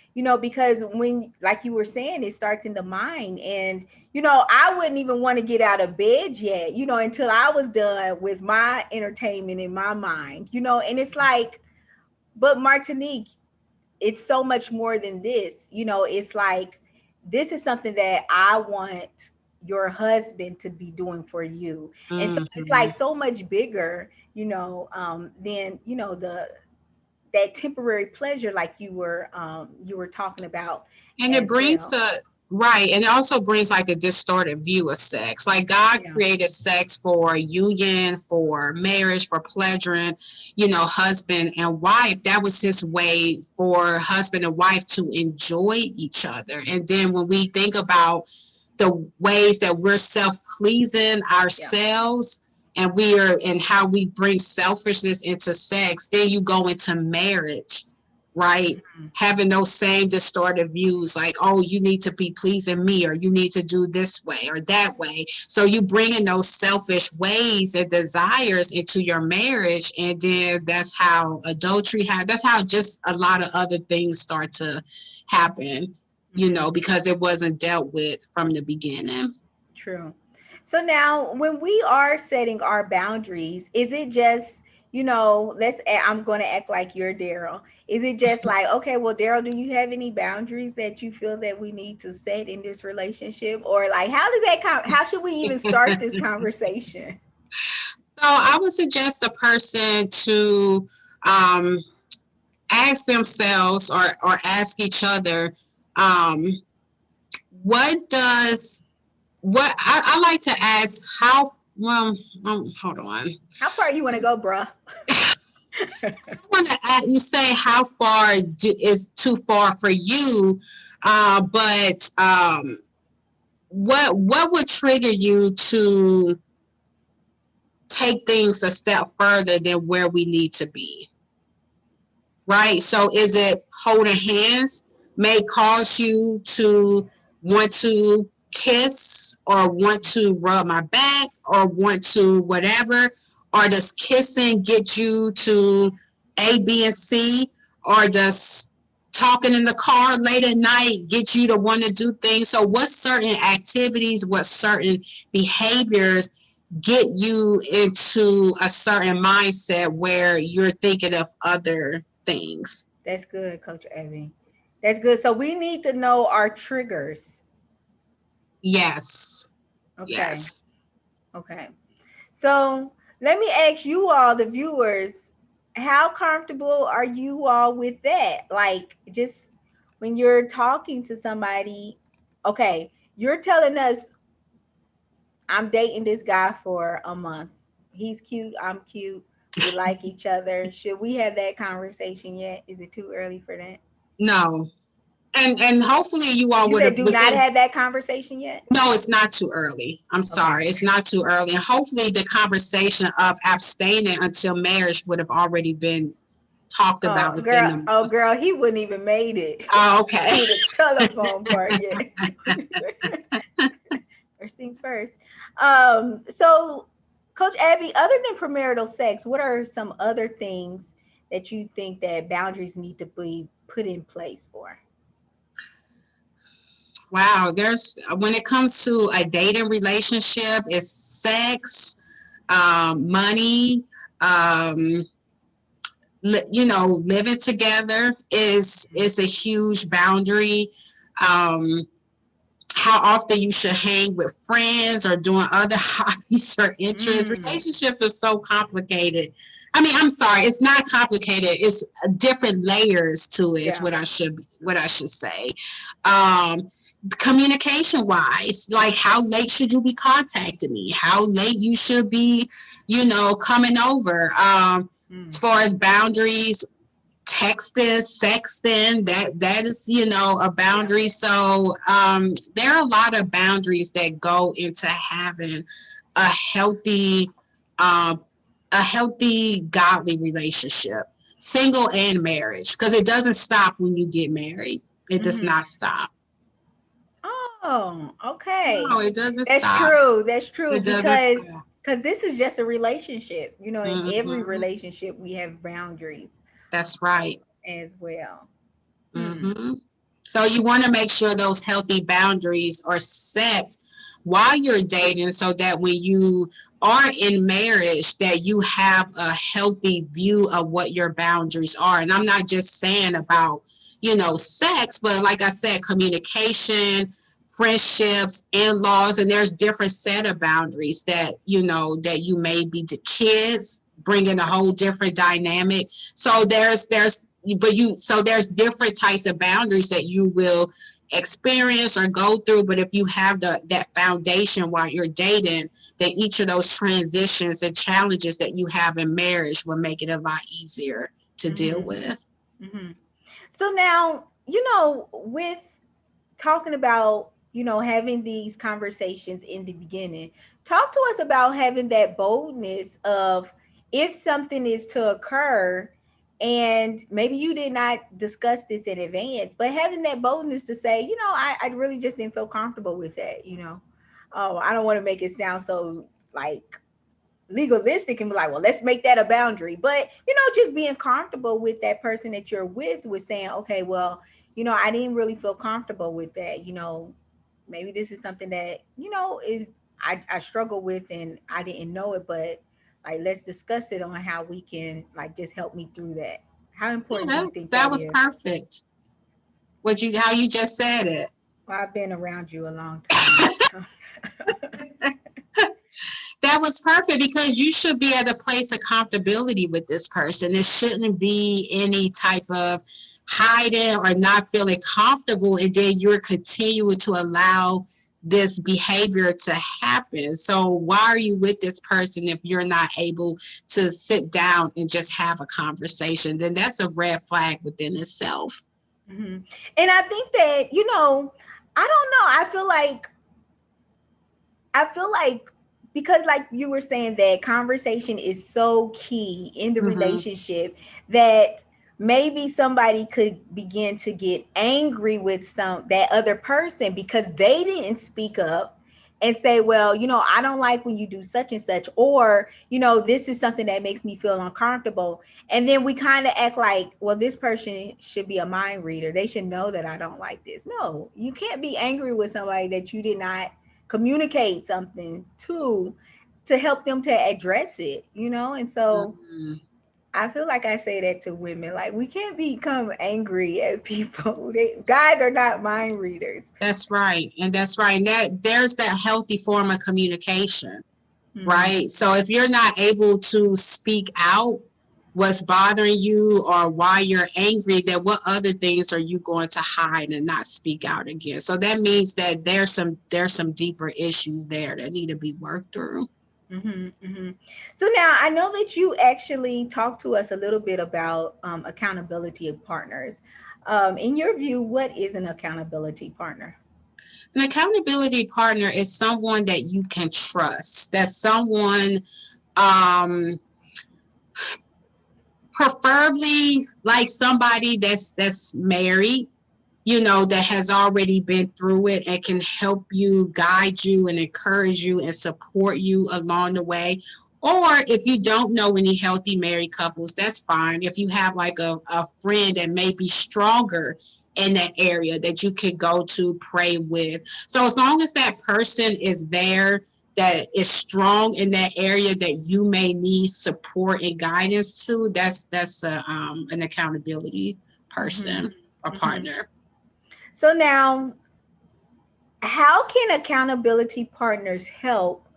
because when, like you were saying, it starts in the mind. And I wouldn't even want to get out of bed yet, until I was done with my entertainment in my mind, and it's like, but Martinique, it's so much more than this. It's like, this is something that I want your husband to be doing for you. And so it's Mm-hmm. like so much bigger, than, the that temporary pleasure, like you were talking about And it as brings well. the right, and it also brings like a distorted view of sex. Like God Yeah. created sex for union, for marriage, for pleasuring, husband and wife. That was his way for husband and wife to enjoy each other. And then when we think about the ways that we're self-pleasing Yeah. ourselves, and how we bring selfishness into sex, then you go into marriage, right? Mhm. Having those same distorted views, like, oh, you need to be pleasing me, or you need to do this way or that way. So you bring in those selfish ways and desires into your marriage, and then that's how adultery that's how just a lot of other things start to happen, Mhm. because it wasn't dealt with from the beginning. True. So now, when we are setting our boundaries, is it just, I'm going to act like you're Daryl. Is it just like, okay, well, Daryl, do you have any boundaries that you feel that we need to set in this relationship? Or like, how does how should we even start this conversation? So I would suggest a person to um, ask themselves, or ask each other, um, what does what I like to ask how well hold on. How far you want to go, bruh? I want to ask, you say how far is too far for you, but what would trigger you to take things a step further than where we need to be, right? So is it holding hands may cause you to want to kiss, or want to rub my back, or want to whatever? Or does kissing get you to A, B, and C? Or does talking in the car late at night get you to want to do things? So what certain activities, what certain behaviors get you into a certain mindset where you're thinking of other things? That's good, Coach Abby. That's good. So we need to know our triggers. Yes. Okay. Yes. Okay. So let me ask you all, the viewers, how comfortable are you all with that? Like, just when you're talking to somebody, okay, you're telling us, I'm dating this guy for a month. He's cute. I'm cute. We like each other. Should we have that conversation yet? Is it too early for that? No. And hopefully you all You would said have do not within. have that conversation yet? No, it's not too early. I'm Okay. sorry. It's not too early. And hopefully the conversation of abstaining until marriage would have already been talked about within the Oh month. girl, he wouldn't even made it Oh, okay. to the telephone part yet. First things first. So Coach Abby, other than premarital sex, what are some other things that you think that boundaries need to be put in place for? Wow. There's when it comes to a dating relationship, it's sex, money, um, living together is a huge boundary. Um, how often you should hang with friends or doing other hobbies or interests. Mm, Relationships are so complicated. I mean, I'm sorry, it's not complicated. It's different layers to it. Is yeah. what I should say. Um, Communication wise, like how late should you be contacting me? How late you should be, coming over. As Mm, far as boundaries, texting, sexting, that is, a yeah. boundary. So there are a lot of boundaries that go into having a healthy um a healthy godly relationship, single and marriage, because it doesn't stop when you get married. It does not stop. Oh, okay. No, it doesn't That's stop. true. That's true It doesn't because stop. this is just a relationship. You know, in every Mm-hmm. relationship we have boundaries That's right. as well. Hmm. Mm-hmm. So you want to make sure those healthy boundaries are set while you're dating so that when you are in marriage that you have a healthy view of what your boundaries are. And I'm not just saying about, sex, but like I said, communication, friendships, in-laws, and there's different set of boundaries that you may be to kids, bringing a whole different dynamic. So there's different types of boundaries that you will experience or go through. But if you have that foundation while you're dating, then each of those transitions and challenges that you have in marriage will make it a lot easier to deal Hmm. with. Hmm. So now, with talking about, having these conversations in the beginning, talk to us about having that boldness of if something is to occur and maybe you did not discuss this in advance, but having that boldness to say, I really just didn't feel comfortable with that. Oh, I don't want to make it sound so like legalistic and be like, well, let's make that a boundary. But, just being comfortable with that person that you're with saying, okay, well, I didn't really feel comfortable with that. Maybe this is something that, is I struggle with and I didn't know it, but like let's discuss it on how we can like just help me through that. How Yeah, important do you that, think that that was is? perfect. How you just said it. Well, I've been around you a long time. That was perfect because you should be at a place of comfortability with this person. There shouldn't be any type of hiding or not feeling comfortable, and then you're continuing to allow this behavior to happen. So why are you with this person if you're not able to sit down and just have a conversation? Then that's a red flag within itself. Hmm. And I think that, I don't know. I feel like because like you were saying that conversation is so key in the Mm-hmm. relationship that maybe somebody could begin to get angry with some that other person because they didn't speak up and say, well, I don't like when you do such and such, or this is something that makes me feel uncomfortable. And then we kind of act like, well, this person should be a mind reader, they should know that I don't like this. No, you can't be angry with somebody that you did not communicate something to help them to address it. And so Mm-hmm. I feel like I say that to women, like we can't become angry at people. Guys are not mind readers. That's right. And that's right. And there's that healthy form of communication, Hmm. right? So if you're not able to speak out what's bothering you or why you're angry, then what other things are you going to hide and not speak out against? So that means that there's some deeper issues there that need to be worked through. Hmm. Hmm. So now I know that you actually talked to us a little bit about accountability of partners. In your view, what is an accountability partner? An accountability partner is someone that you can trust. That's someone um preferably like somebody that's married, that has already been through it and can help you, guide you, and encourage you and support you along the way. Or if you don't know any healthy married couples, that's fine. If you have like a friend that may be stronger in that area that you can go to pray with. So as long as that person is there that is strong in that area that you may need support and guidance to, that's an accountability Hmm. person or Hmm. partner. So now, how can accountability partners help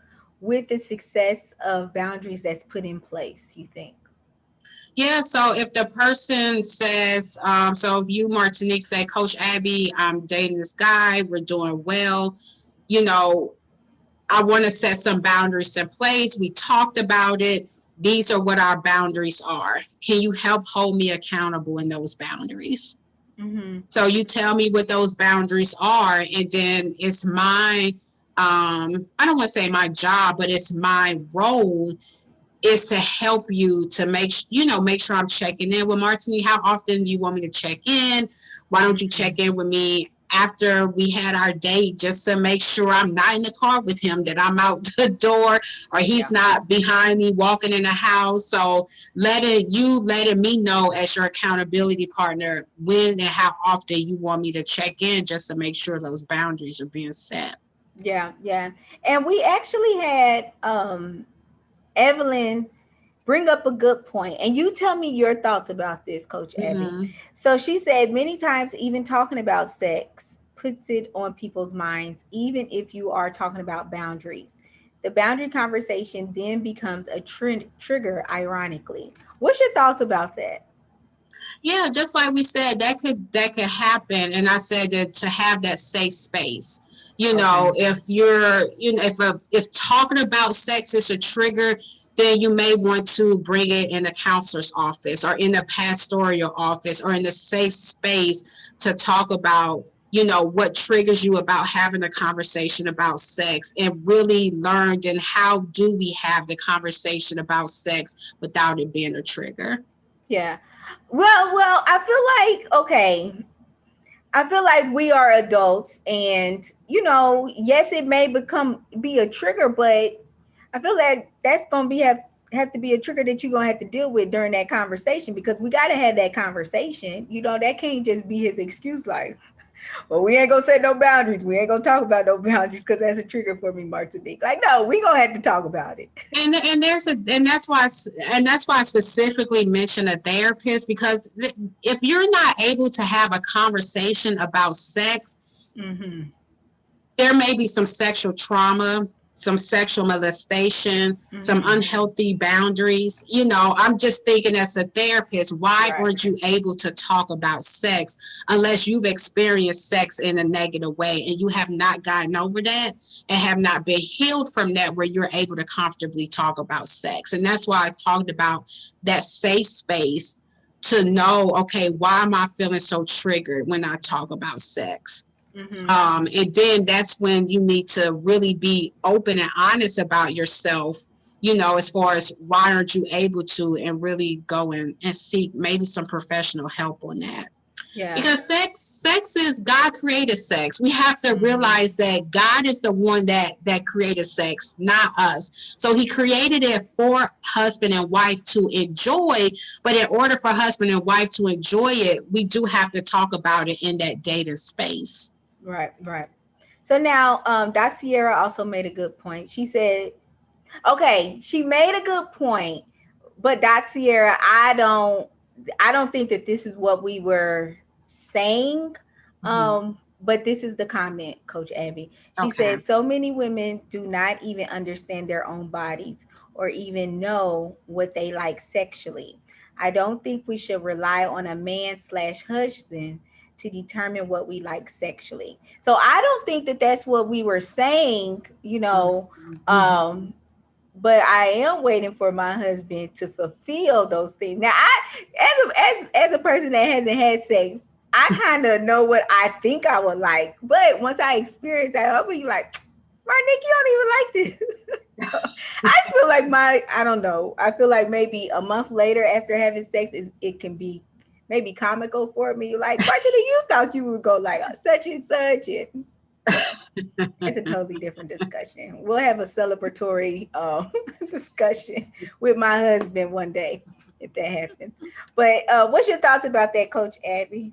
with the success of boundaries that's put in place, you think? Yeah, so if the person says, so if you, Martinique, say, Coach Abby, I'm dating this guy, we're doing well, you know, I want to set some boundaries in place. We talked about it. These are what our boundaries are. Can you help hold me accountable in those boundaries? Hmm. So you tell me what those boundaries are, and then it's my, I don't want to say my job, but it's my role is to help you to make sure I'm checking in with Martini. How often do you want me to check in? Why don't you check in with me after we had our date, just to make sure I'm not in the car with him, that I'm out the door, or he's not behind me walking in the house. So letting me know as your accountability partner when and how often you want me to check in, just to make sure those boundaries are being set. Yeah, yeah. And we actually had Evelyn bring up a good point, and you tell me your thoughts about this, Coach Abby. Mm-hmm. So she said many times even talking about sex puts it on people's minds, even if you are talking about boundaries. The boundary conversation then becomes a trigger, ironically. What's your thoughts about that? Yeah, just like we said, that could happen. And I said that to have that safe space. Okay. If you're, if talking about sex is a trigger, then you may want to bring it in the counselor's office or in the pastoral office or in the safe space to talk about, what triggers you about having a conversation about sex, and really learn then how do we have the conversation about sex without it being a trigger. Yeah. Well, I feel like okay. I feel like we are adults, and yes, it may be a trigger, but I feel like that's gonna have to be a trigger that you're gonna have to deal with during that conversation, because we gotta have that conversation. That can't just be his excuse, like, well, we ain't gonna set no boundaries. We ain't gonna talk about no boundaries because that's a trigger for me, Martinique. Like, no, we gonna have to talk about it. And that's why I specifically mentioned a therapist, because if you're not able to have a conversation about sex, Mm-hmm. there may be some sexual trauma, some sexual molestation, some Mm-hmm. unhealthy boundaries. I'm just thinking, as a therapist, why Right. aren't you able to talk about sex unless you've experienced sex in a negative way and you have not gotten over that and have not been healed from that, where you're able to comfortably talk about sex? And that's why I talked about that safe space to know, okay, why am I feeling so triggered when I talk about sex? Mm-hmm. And then that's when you need to really be open and honest about yourself, as far as why aren't you able to, and really go and seek maybe some professional help on that. Yeah. Because sex is, God created sex. We have to Mm-hmm. realize that God is the one that created sex, not us. So he created it for husband and wife to enjoy, but in order for husband and wife to enjoy it, we do have to talk about it in that dating space. Right. Right. So now, Doc Sierra also made a good point. She said, okay, she made a good point, but Doc Sierra, I don't think that this is what we were saying. Mhm. But this is the comment, Coach Abby. She Okay. said, so many women do not even understand their own bodies or even know what they like sexually. I don't think we should rely on a man slash husband to determine what we like sexually. So I don't think that that's what we were saying, Mhm. but I am waiting for my husband to fulfill those things. Now, as a person that hasn't had sex, I kind of know what I think I would like, but once I experience that, I'll be like, Marnick, you don't even like this. So I feel like I don't know. I feel like maybe a month later after having sex, it can be maybe comical for me. Like, Martina, you thought you would go like such and such, and well, it's a totally different discussion. We'll have a celebratory discussion with my husband one day if that happens. But what's your thoughts about that, Coach Abby?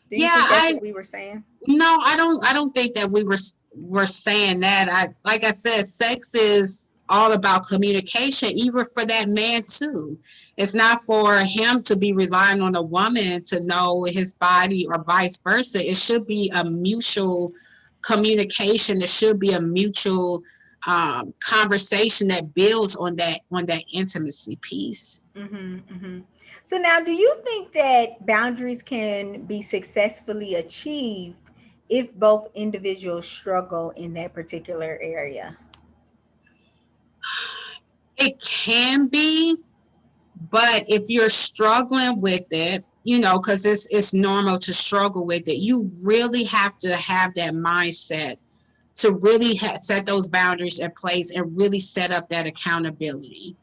Do you Yeah, think that's what we were saying? no, I don't think that we were saying that. Like I said, sex is all about communication, even for that man too. It's not for him to be relying on a woman to know his body or vice versa. It should be a mutual communication. It should be a mutual conversation that builds on that intimacy piece. Mm-hmm, mm-hmm. So now, do you think that boundaries can be successfully achieved if both individuals struggle in that particular area? It can be, but if you're struggling with it, because it's normal to struggle with it, you really have to have that mindset to really set those boundaries in place and really set up that accountability.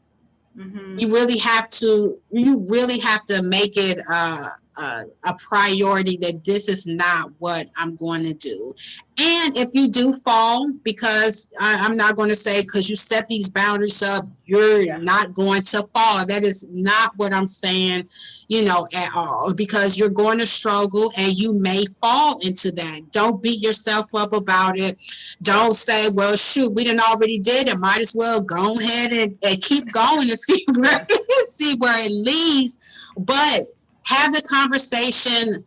Mm-hmm. You really have to make it a priority that this is not what I'm going to do. And if you do fall, because I'm not going to say because you set these boundaries up, you're Yeah. not going to fall. That is not what I'm saying, at all, because you're going to struggle and you may fall into that. Don't beat yourself up about it. Don't say, well, shoot, we done already did it. Might as well go ahead and keep going and see where, Yeah. see where it leads. But have the conversation.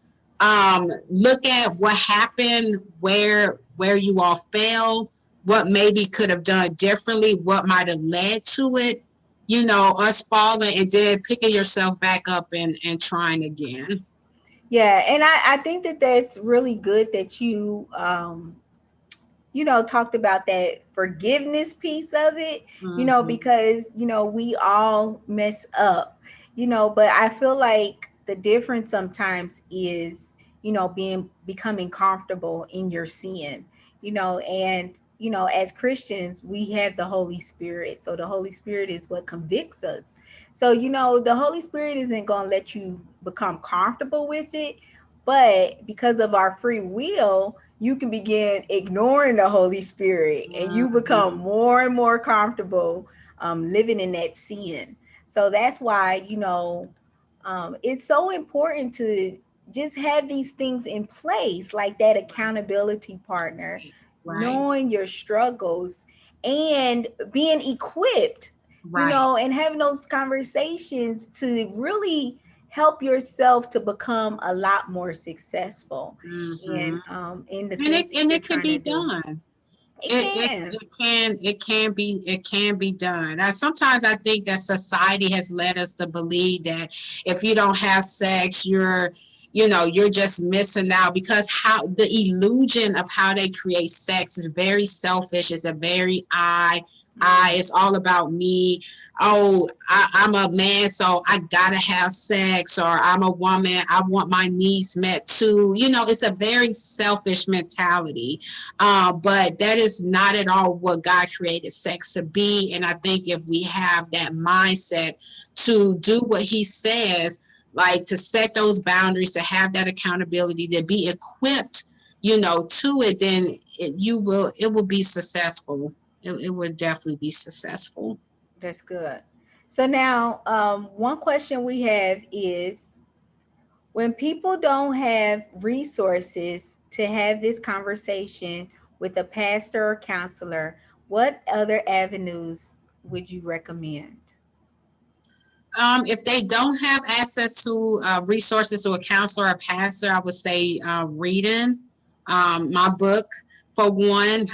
Look at what happened, where you all failed, what maybe could have done differently, what might have led to it. Us falling and then picking yourself back up and trying again. Yeah, and I think that that's really good that talked about that forgiveness piece of it, Mm-hmm. because, we all mess up, but I feel like the difference sometimes is, becoming comfortable in your sin, and, as Christians, we have the Holy Spirit. So the Holy Spirit is what convicts us. So, the Holy Spirit isn't going to let you become comfortable with it, but because of our free will, you can begin ignoring the Holy Spirit and you become Mm-hmm. more and more comfortable living in that sin. So that's why, it's so important to just have these things in place, like that accountability partner, Right. Right. knowing your struggles and being equipped, Right. and having those conversations to really help yourself to become a lot more successful Mm-hmm. in the And things it that and you're it can trying to be do. done. It It it, can. it can be done. Sometimes I think that society has led us to believe that if you don't have sex, you're just missing out, because how the illusion of how they create sex is very selfish. It's a very I. It's all about me. Oh, I'm a man, so I gotta have sex, or I'm a woman, I want my needs met too. It's a very selfish mentality. But that is not at all what God created sex to be. And I think if we have that mindset to do what He says, like to set those boundaries, to have that accountability, to be equipped, to it, then it will be successful. It would definitely be successful. That's good. So now, one question we have is, when people don't have resources to have this conversation with a pastor or counselor, what other avenues would you recommend? If they don't have access to resources to a counselor or a pastor, I would say reading my book for one.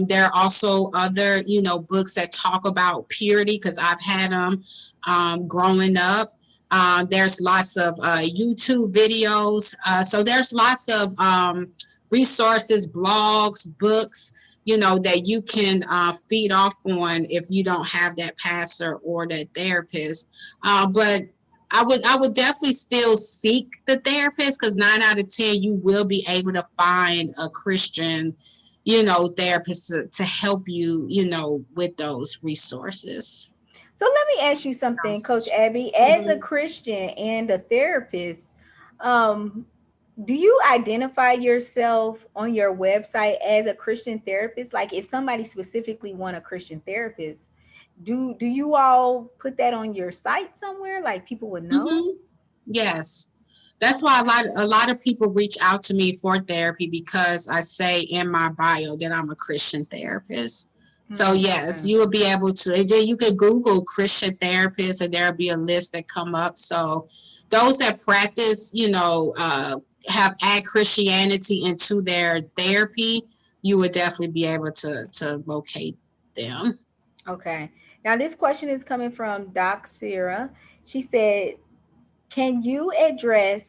There are also other, books that talk about purity, because I've had them growing up. There's lots of YouTube videos. So there's lots of resources, blogs, books, that you can feed off on if you don't have that pastor or that therapist. But I would definitely still seek the therapist, because 9 out of 10 you will be able to find a Christian, therapist to help you, with those resources. So let me ask you something, Coach Abby. As a Mhm. Christian and a therapist, um, do you identify yourself on your website as a Christian therapist? Like, if somebody specifically want a Christian therapist, do you all put that on your site somewhere, like people would know? Mhm. Yes. That's why a lot of people reach out to me for therapy, because I say in my bio that I'm a Christian therapist. So yes, Okay. you will be able to, and then you could Google Christian therapist and there'll be a list that come up. So those that practice, have add Christianity into their therapy, you would definitely be able to locate them. Okay. Now this question is coming from Doc Sierra. She said, can you address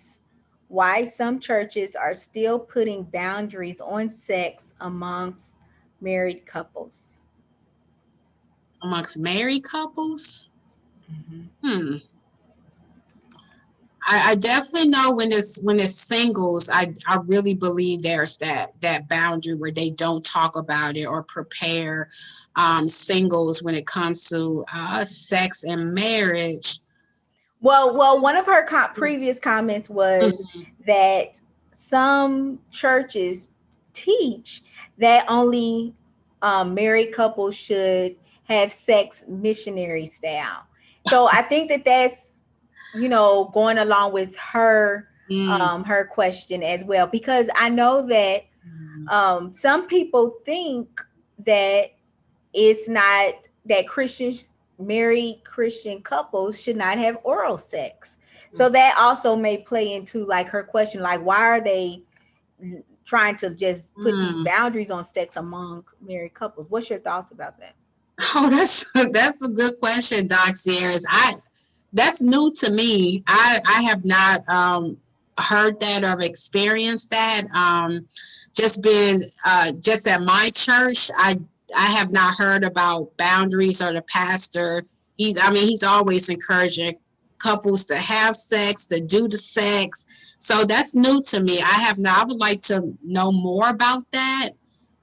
why some churches are still putting boundaries on sex amongst married couples? Amongst married couples. Mhm. Hmm. I definitely know when it's singles, I really believe there's that boundary where they don't talk about it or prepare singles when it comes to sex and marriage. Well, one of her previous comments was Mhm. that some churches teach that only married couples should have sex missionary style. So I think that that's, going along with Mm. her question as well, because I know that Mm. some people think that it's not that Christians, married Christian couples should not have oral sex. So that also may play into like her question, like why are they trying to just put these Mm. boundaries on sex among married couples? What's your thoughts about that? Oh, that's a good question, Doc Sears. That's new to me. I have not heard that or experienced that. Just been just at my church, I have not heard about boundaries or the pastor. He's always encouraging couples to have sex, to do the sex. So that's new to me. I have not. I would like to know more about that.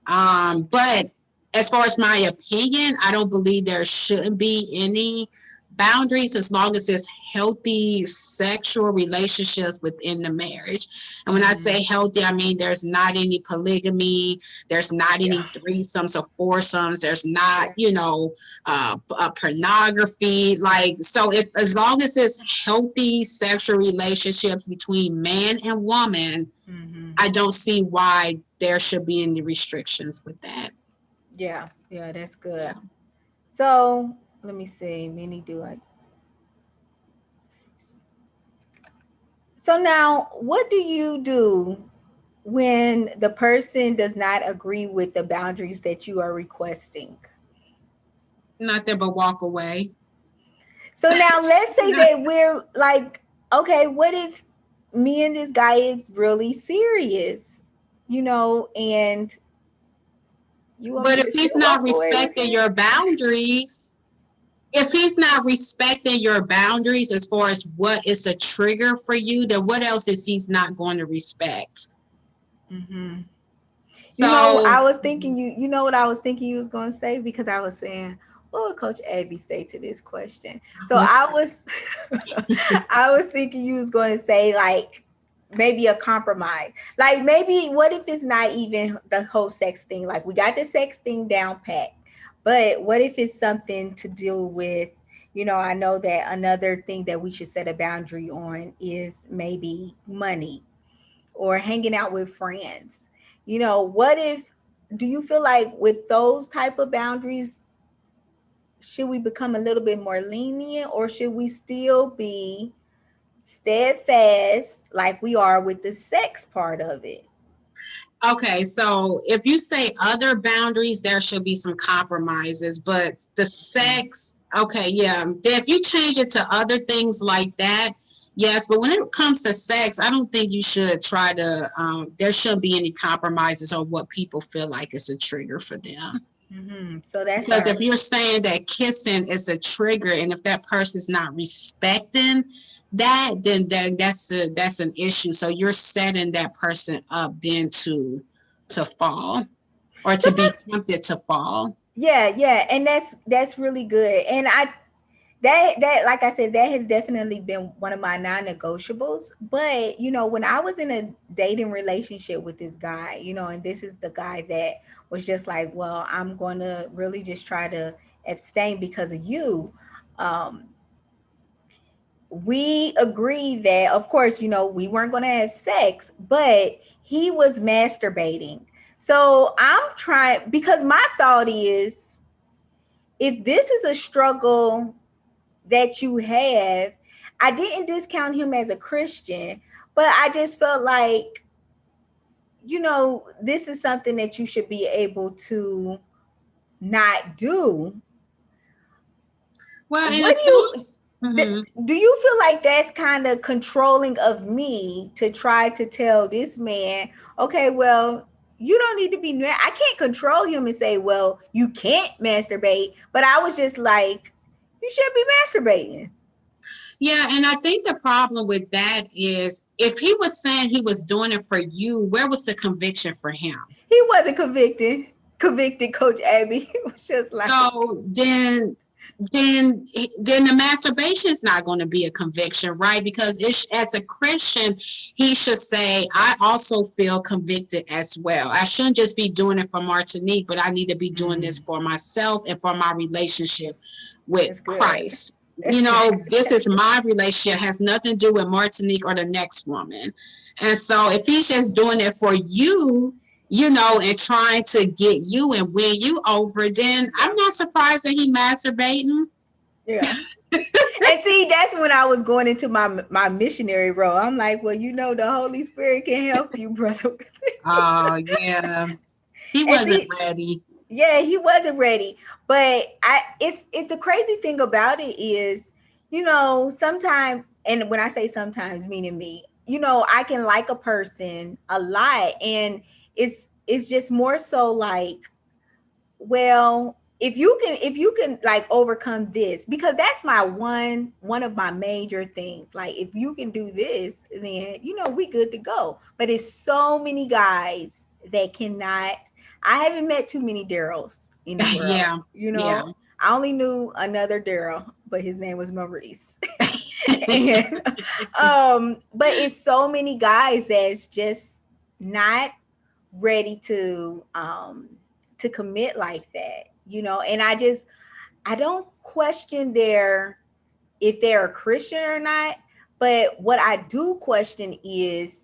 But as far as my opinion, I don't believe there shouldn't be any boundaries as long as there's healthy sexual relationships within the marriage. And when I Mm-hmm. say healthy, I mean there's not any polygamy, there's not Yeah. any threesomes or foursomes, there's not, Yeah. pornography. Like, so if as long as it's healthy sexual relationships between man and woman, Mm-hmm. I don't see why there should be any restrictions with that. Yeah. Yeah. That's Yeah. good. So let me see. Many do I. So now, what do you do when the person does not agree with the boundaries that you are requesting? Nothing but walk away. So now let's say that we're like, okay, what if me and this guy is really serious, and you want But me if to he's still not walk away with respecting him? your boundaries, if he's not respecting your boundaries as far as what is a trigger for you, then what else is he's not going to respect? Mm-hmm. I So, was thinking you know what I was thinking you was going to say, because I was saying, what would Coach Abby say to this question? So what's I was, I was thinking you was going to say like maybe a compromise. Like maybe what if it's not even the whole sex thing? Like we got the sex thing down pat, but what if it's something to deal with? I know that another thing that we should set a boundary on is maybe money or hanging out with friends. What if, do you feel like with those type of boundaries, should we become a little bit more lenient, or should we still be steadfast like we are with the sex part of it? Okay, so if you say other boundaries, there should be some compromises, but the sex, okay, yeah. Then if you change it to other things like that, yes, but when it comes to sex, I don't think you should try to, there shouldn't be any compromises on what people feel like is a trigger for them. So that's Because our if you're saying that kissing is a trigger, and if that person's not respecting that, then that's an issue. So you're setting that person up then to fall or so to be let, tempted to fall. yeah, and that's really good. And that like I said, that has definitely been one of my non-negotiables. But when I was in a dating relationship with this guy, and this is the guy that was just like, well, I'm going to really just try to abstain because of you. um we agreed that, of course, we weren't going to have sex, but he was masturbating. So I'm trying, because my thought is, if this is a struggle that you have, I didn't discount him as a Christian, but I just felt like, this is something that you should be able to not do. Well, in a What do you sense, mhm. do you feel like that's kind of controlling of me to try to tell this man, okay, well, you don't need to be, I can't control him and say, well, you can't masturbate, but I was just like, you should be masturbating. Yeah, and I think the problem with that is if he was saying he was doing it for you, where was the conviction for him? He wasn't convicted, Coach Abby. It was just like, So then the masturbation is not going to be a conviction, right? Because it's, as a Christian, he should say, I also feel convicted as well. I shouldn't just be doing it for Martinique, but I need to be doing this for myself and for my relationship with that's good. Christ. You know, this is my relationship, has nothing to do with Martinique or the next woman. And so if he's just doing it for you, you know, and trying to get you and win you over, then Yeah. I'm not surprised that he masturbating. Yeah. And see, that's when I was going into my missionary role. I'm like, well, the Holy Spirit can help you, brother. Oh yeah, he And wasn't see, ready. yeah, he wasn't ready. But it's the crazy thing about it is, sometimes, and when I say sometimes, meaning me, I can like a person a lot, and it's just more so like, well, if you can like overcome this, because that's my one of my major things. Like, if you can do this, then we good to go. But it's so many guys that cannot. I haven't met too many Daryls in the world. Yeah, yeah. I only knew another Daryl, but his name was Maurice. And but it's so many guys that's just not ready to commit like that, and I don't question their if they're a Christian or not, but what I do question is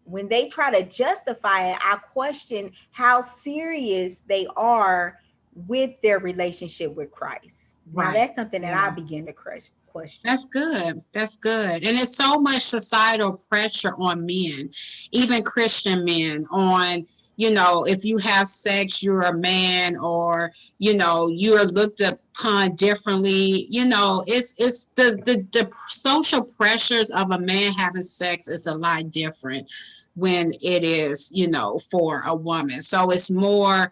when they try to justify it. I question how serious they are with their relationship with Christ. Now Right. that's something that I Yeah. begin to question. That's good. That's good. And it's so much societal pressure on men, even Christian men, on, you know, if you have sex, you're a man, or, you know, you're looked upon differently. You know, it's the social pressures of a man having sex is a lot different when it is, you know, for a woman. So it's more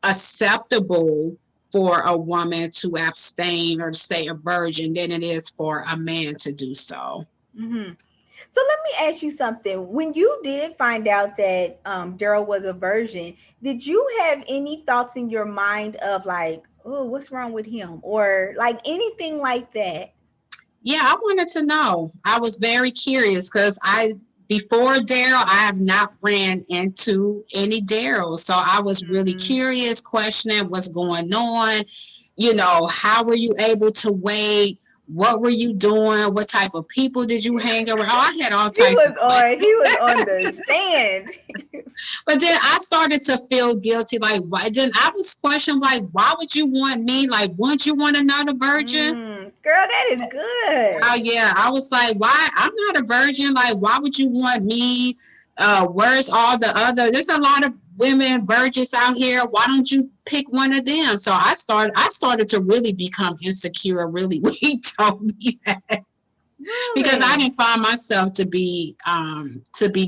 acceptable for a woman to abstain or to stay a virgin than it is for a man to do so. Hmm. So let me ask you something. When you did find out that Daryl was a virgin, did you have any thoughts in your mind of like, oh, what's wrong with him, or like anything like that? Yeah, I wanted to know. I was very curious because before Daryl, I have not ran into any Daryl. So I was really Mhm. curious, questioning what's going on. You know, how were you able to wait? What were you doing? What type of people did you hang around? Oh, I had all types of questions. He was on the stand. But then I started to feel guilty. Like, why? Then I was questioning, like, why would you want me? Like, wouldn't you want another virgin? Girl, that is Oh good. yeah, I was like, why? I'm not a virgin. Like, why would you want me? Where's all the other? There's a lot of women virgins out here. Why don't you pick one of them? So I started to really become insecure. Really, when he told me that, because I Really? didn't find myself to be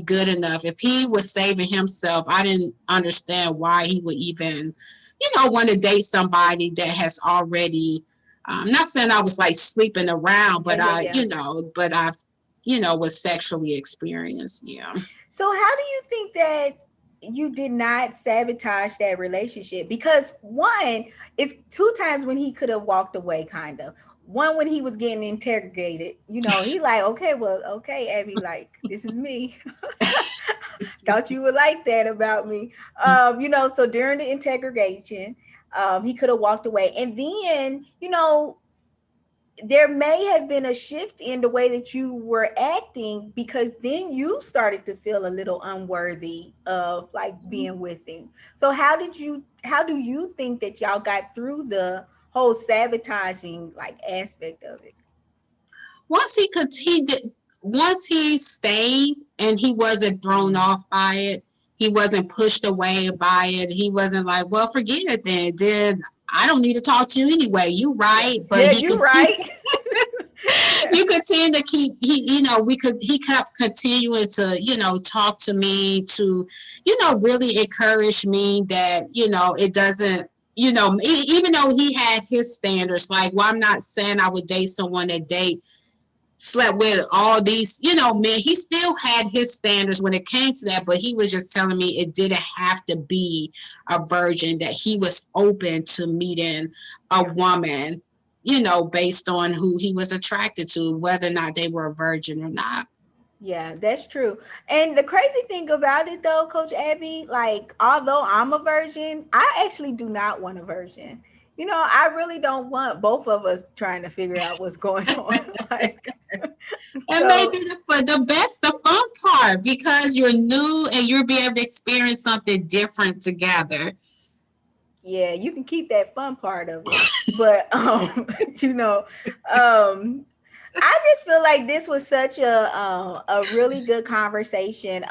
good enough. If he was saving himself, I didn't understand why he would even, you know, want to date somebody that has already. Not saying I was like sleeping around, Yeah, but yeah, yeah. I've, you know, was sexually experienced. Yeah. So how do you think that you did not sabotage that relationship? Because one, it's two times when he could have walked away, kind of. One when he was getting interrogated, he like, okay, well, okay, Abby, like, this is me. Thought you would like that about me. So during the interrogation, he could have walked away. And then, there may have been a shift in the way that you were acting, because then you started to feel a little unworthy of like being with him. So how do you think that y'all got through the whole sabotaging like aspect of it? Once he could, he did. Once he stayed and he wasn't thrown off by it, he wasn't pushed away by it. He wasn't like, well, forget it then. Then I don't need to talk to you anyway. You Yeah. right, but Yeah, he you're could. right. Yeah. You continue to keep he kept continuing to, you know, talk to me, to, you know, really encourage me that, you know, it doesn't, you know, even though he had his standards, like, well, I'm not saying I would date someone that date slept with all these, men. He still had his standards when it came to that, but he was just telling me it didn't have to be a virgin, that he was open to meeting a woman, based on who he was attracted to, whether or not they were a virgin or not. Yeah, that's true. And the crazy thing about it though, Coach Abby, like although I'm a virgin, I actually do not want a virgin. I really don't want both of us trying to figure out what's going on. Like, It may so be the fun part, because you're new and you'll be able to experience something different together. yeah, you can keep that fun part of it. But you know, um I just feel like this was such a really good conversation.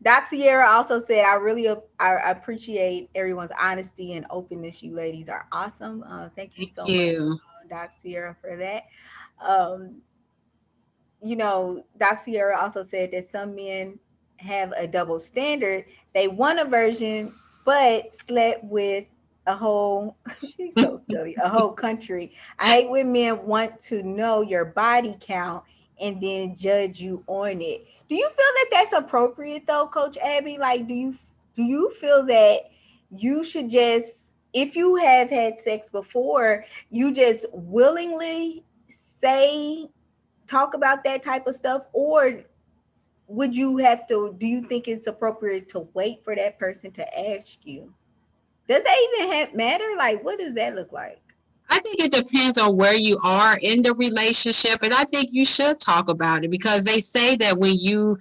Doc Sierra also said, I appreciate everyone's honesty and openness. You ladies are awesome. Thank you Thank so much, you. Doc Sierra, for that. Um, Doc Sierra also said that some men have a double standard. They want a virgin, but slept with a whole, she's so silly, a whole country. I hate when men want to know your body count and then judge you on it. Do you feel that that's appropriate though, Coach Abby? Like, do you feel that you should just, if you have had sex before, you just willingly say talk about that type of stuff, or would you have to, do you think it's appropriate to wait for that person to ask you? Does that even matter? Like, what does that look like? I think it depends on where you are in the relationship, and I think you should talk about it, because they say that when you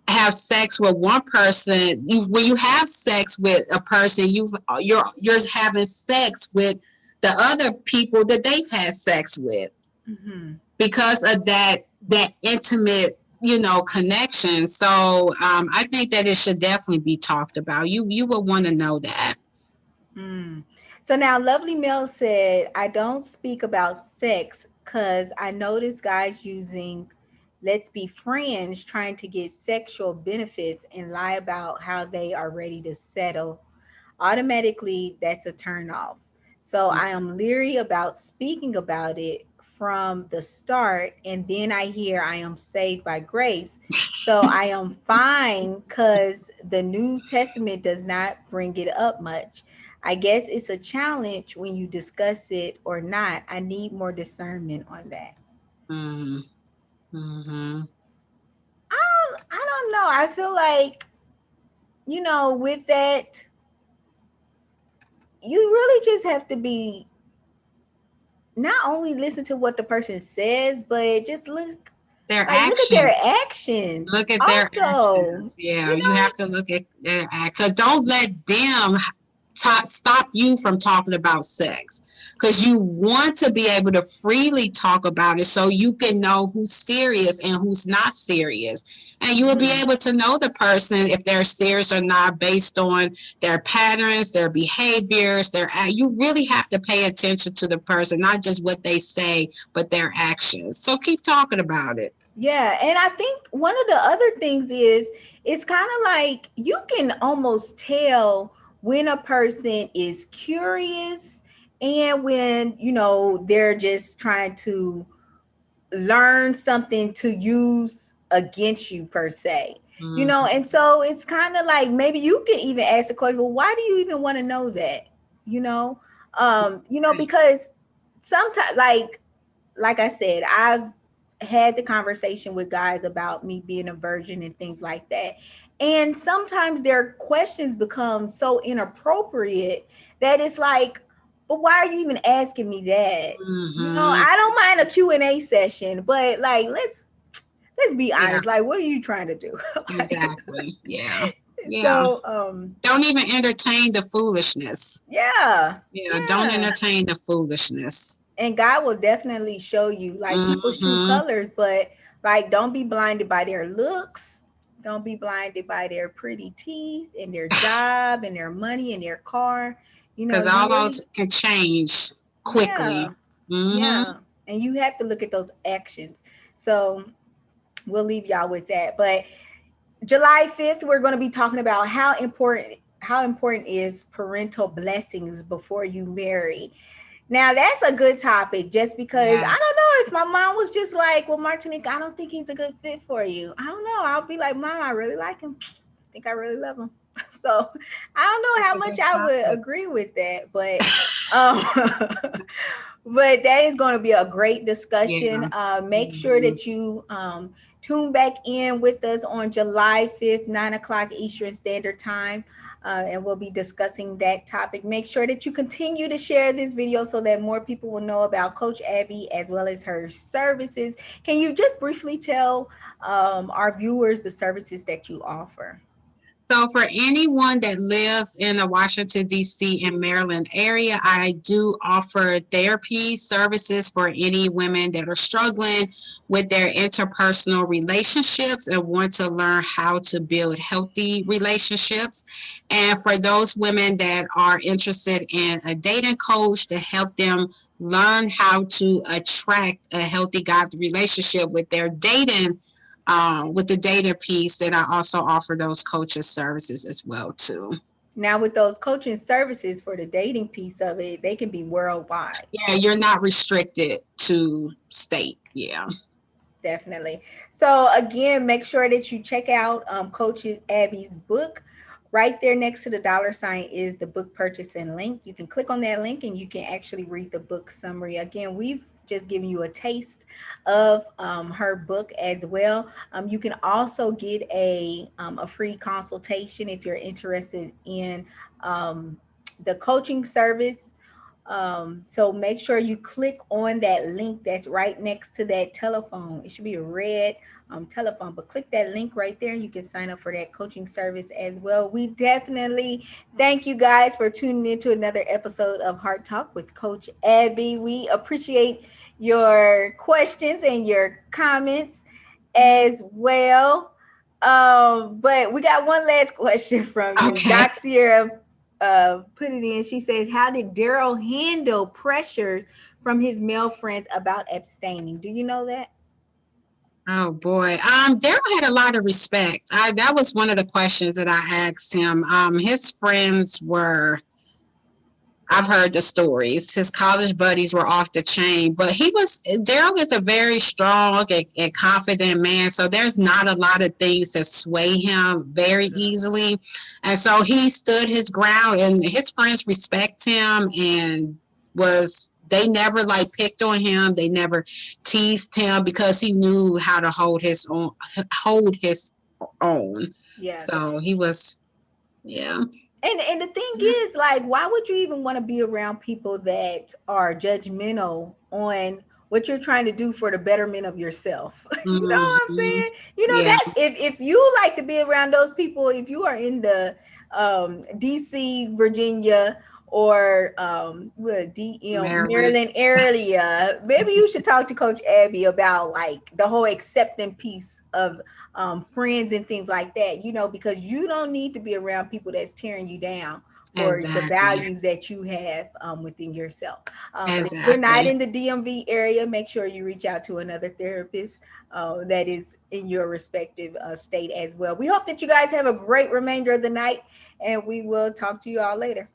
have sex with one person, when you have sex with a person, you're having sex with the other people that they've had sex with, Mm-hmm. because of that intimate, connection. So I think that it should definitely be talked about. You will want to know that. Mm. So now, Lovely Mel said, I don't speak about sex because I notice guys using let's be friends trying to get sexual benefits and lie about how they are ready to settle. Automatically, that's a turn off. So I am leery about speaking about it from the start. And then I hear I am saved by grace. So I am fine because the New Testament does not bring it up much. I guess it's a challenge when you discuss it or not. I need more discernment on that. Mm-hmm. Mm-hmm. I don't know. I feel like, with that, you really just have to be, not only listen to what the person says, but just Their look at their actions. actions. Look at their Also, actions. Yeah, you you have know, to look at their act. Because don't let them stop you from talking about sex. Because you want to be able to freely talk about it, so you can know who's serious and who's not serious. And you will be mhm. able to know the person, if they're serious or not, based on their patterns, their behaviors, you really have to pay attention to the person, not just what they say, but their actions. So keep talking about it. Yeah, and I think one of the other things is it's kind of like you can almost tell when a person is curious and when, they're just trying to learn something to use against you per se. Mm-hmm. And so it's kind of like maybe you can even ask the question, well, why do you even want to know that? You know, because sometimes, like I said, I've had the conversation with guys about me being a virgin and things like that. And sometimes their questions become so inappropriate that it's like, but why are you even asking me that? Mm-hmm. I don't mind a Q&A session, but like let's be Yeah, honest. Like, what are you trying to do? Like, exactly. Yeah. Yeah. so Don't even entertain the foolishness. yeah. Yeah, don't Yeah. entertain the foolishness. And God will definitely show you like people's true Mm-hmm. colors, but like don't be blinded by their looks. Don't be blinded by their pretty teeth and their job and their money and their car. Because You all really, those can change yeah, quickly. Mm-hmm. yeah. And you have to look at those actions. So we'll leave y'all with that. But July 5th, we're going to be talking about how important is parental blessings before you marry. Now that's a good topic, just because I don't Yes. know if my mom was just like, well, Martinique, I don't think he's a good fit for you. I don't know. I'll be like, Mom, I really like him. I think I really love him. So I don't know It's how a much good I would topic. agree with that, but that is going to be a great discussion. Yeah. Make sure Mhm. that you tune back in with us on July 5th, 9 o'clock Eastern Standard Time. And we'll be discussing that topic. Make sure that you continue to share this video so that more people will know about Coach Abby as well as her services. Can you just briefly tell our viewers the services that you offer? So, for anyone that lives in the Washington, D.C. and Maryland area, I do offer therapy services for any women that are struggling with their interpersonal relationships and want to learn how to build healthy relationships. And for those women that are interested in a dating coach to help them learn how to attract a healthy, godly relationship with the data piece, that I also offer those coaches services as well too. Now, with those coaching services for the dating piece of it, they can be worldwide. Yeah, you're not restricted to state. Yeah. Definitely. So again, make sure that you check out Coach Abby's book. Right there next to the dollar sign is the book purchasing link. You can click on that link and you can actually read the book summary. Again, we've just given you a taste of her book as well. You can also get a free consultation if you're interested in the coaching service. So make sure you click on that link that's right next to that telephone. It should be a red telephone, but click that link right there and you can sign up for that coaching service as well. We definitely thank you guys for tuning in to another episode of Heart Talk with Coach Abby. We appreciate your questions and your comments as well. But we got one last question from you. Okay. Doc Sierra put it in. She says, how did Daryl handle pressures from his male friends about abstaining? Do you know that? Oh boy. Daryl had a lot of respect. That was one of the questions that I asked him. His friends were, I've heard the stories. His college buddies were off the chain, but Daryl is a very strong and confident man. So there's not a lot of things that sway him very easily. And so he stood his ground, and his friends respect him, and they never like picked on him. They never teased him because he knew how to hold his own. Yeah. So he was, yeah. And the thing is, like, why would you even want to be around people that are judgmental on what you're trying to do for the betterment of yourself? You know what I'm Hmm. saying? You know Yeah. that if you like to be around those people, if you are in the DC, Virginia, or Maryland. Maryland area, maybe you should talk to Coach Abby about like the whole accepting piece of friends and things like that, because you don't need to be around people that's tearing you down for the Exactly. values that you have within yourself. But if you're not Exactly. in the DMV area, make sure you reach out to another therapist that is in your respective state as well. We hope that you guys have a great remainder of the night, and we will talk to you all later.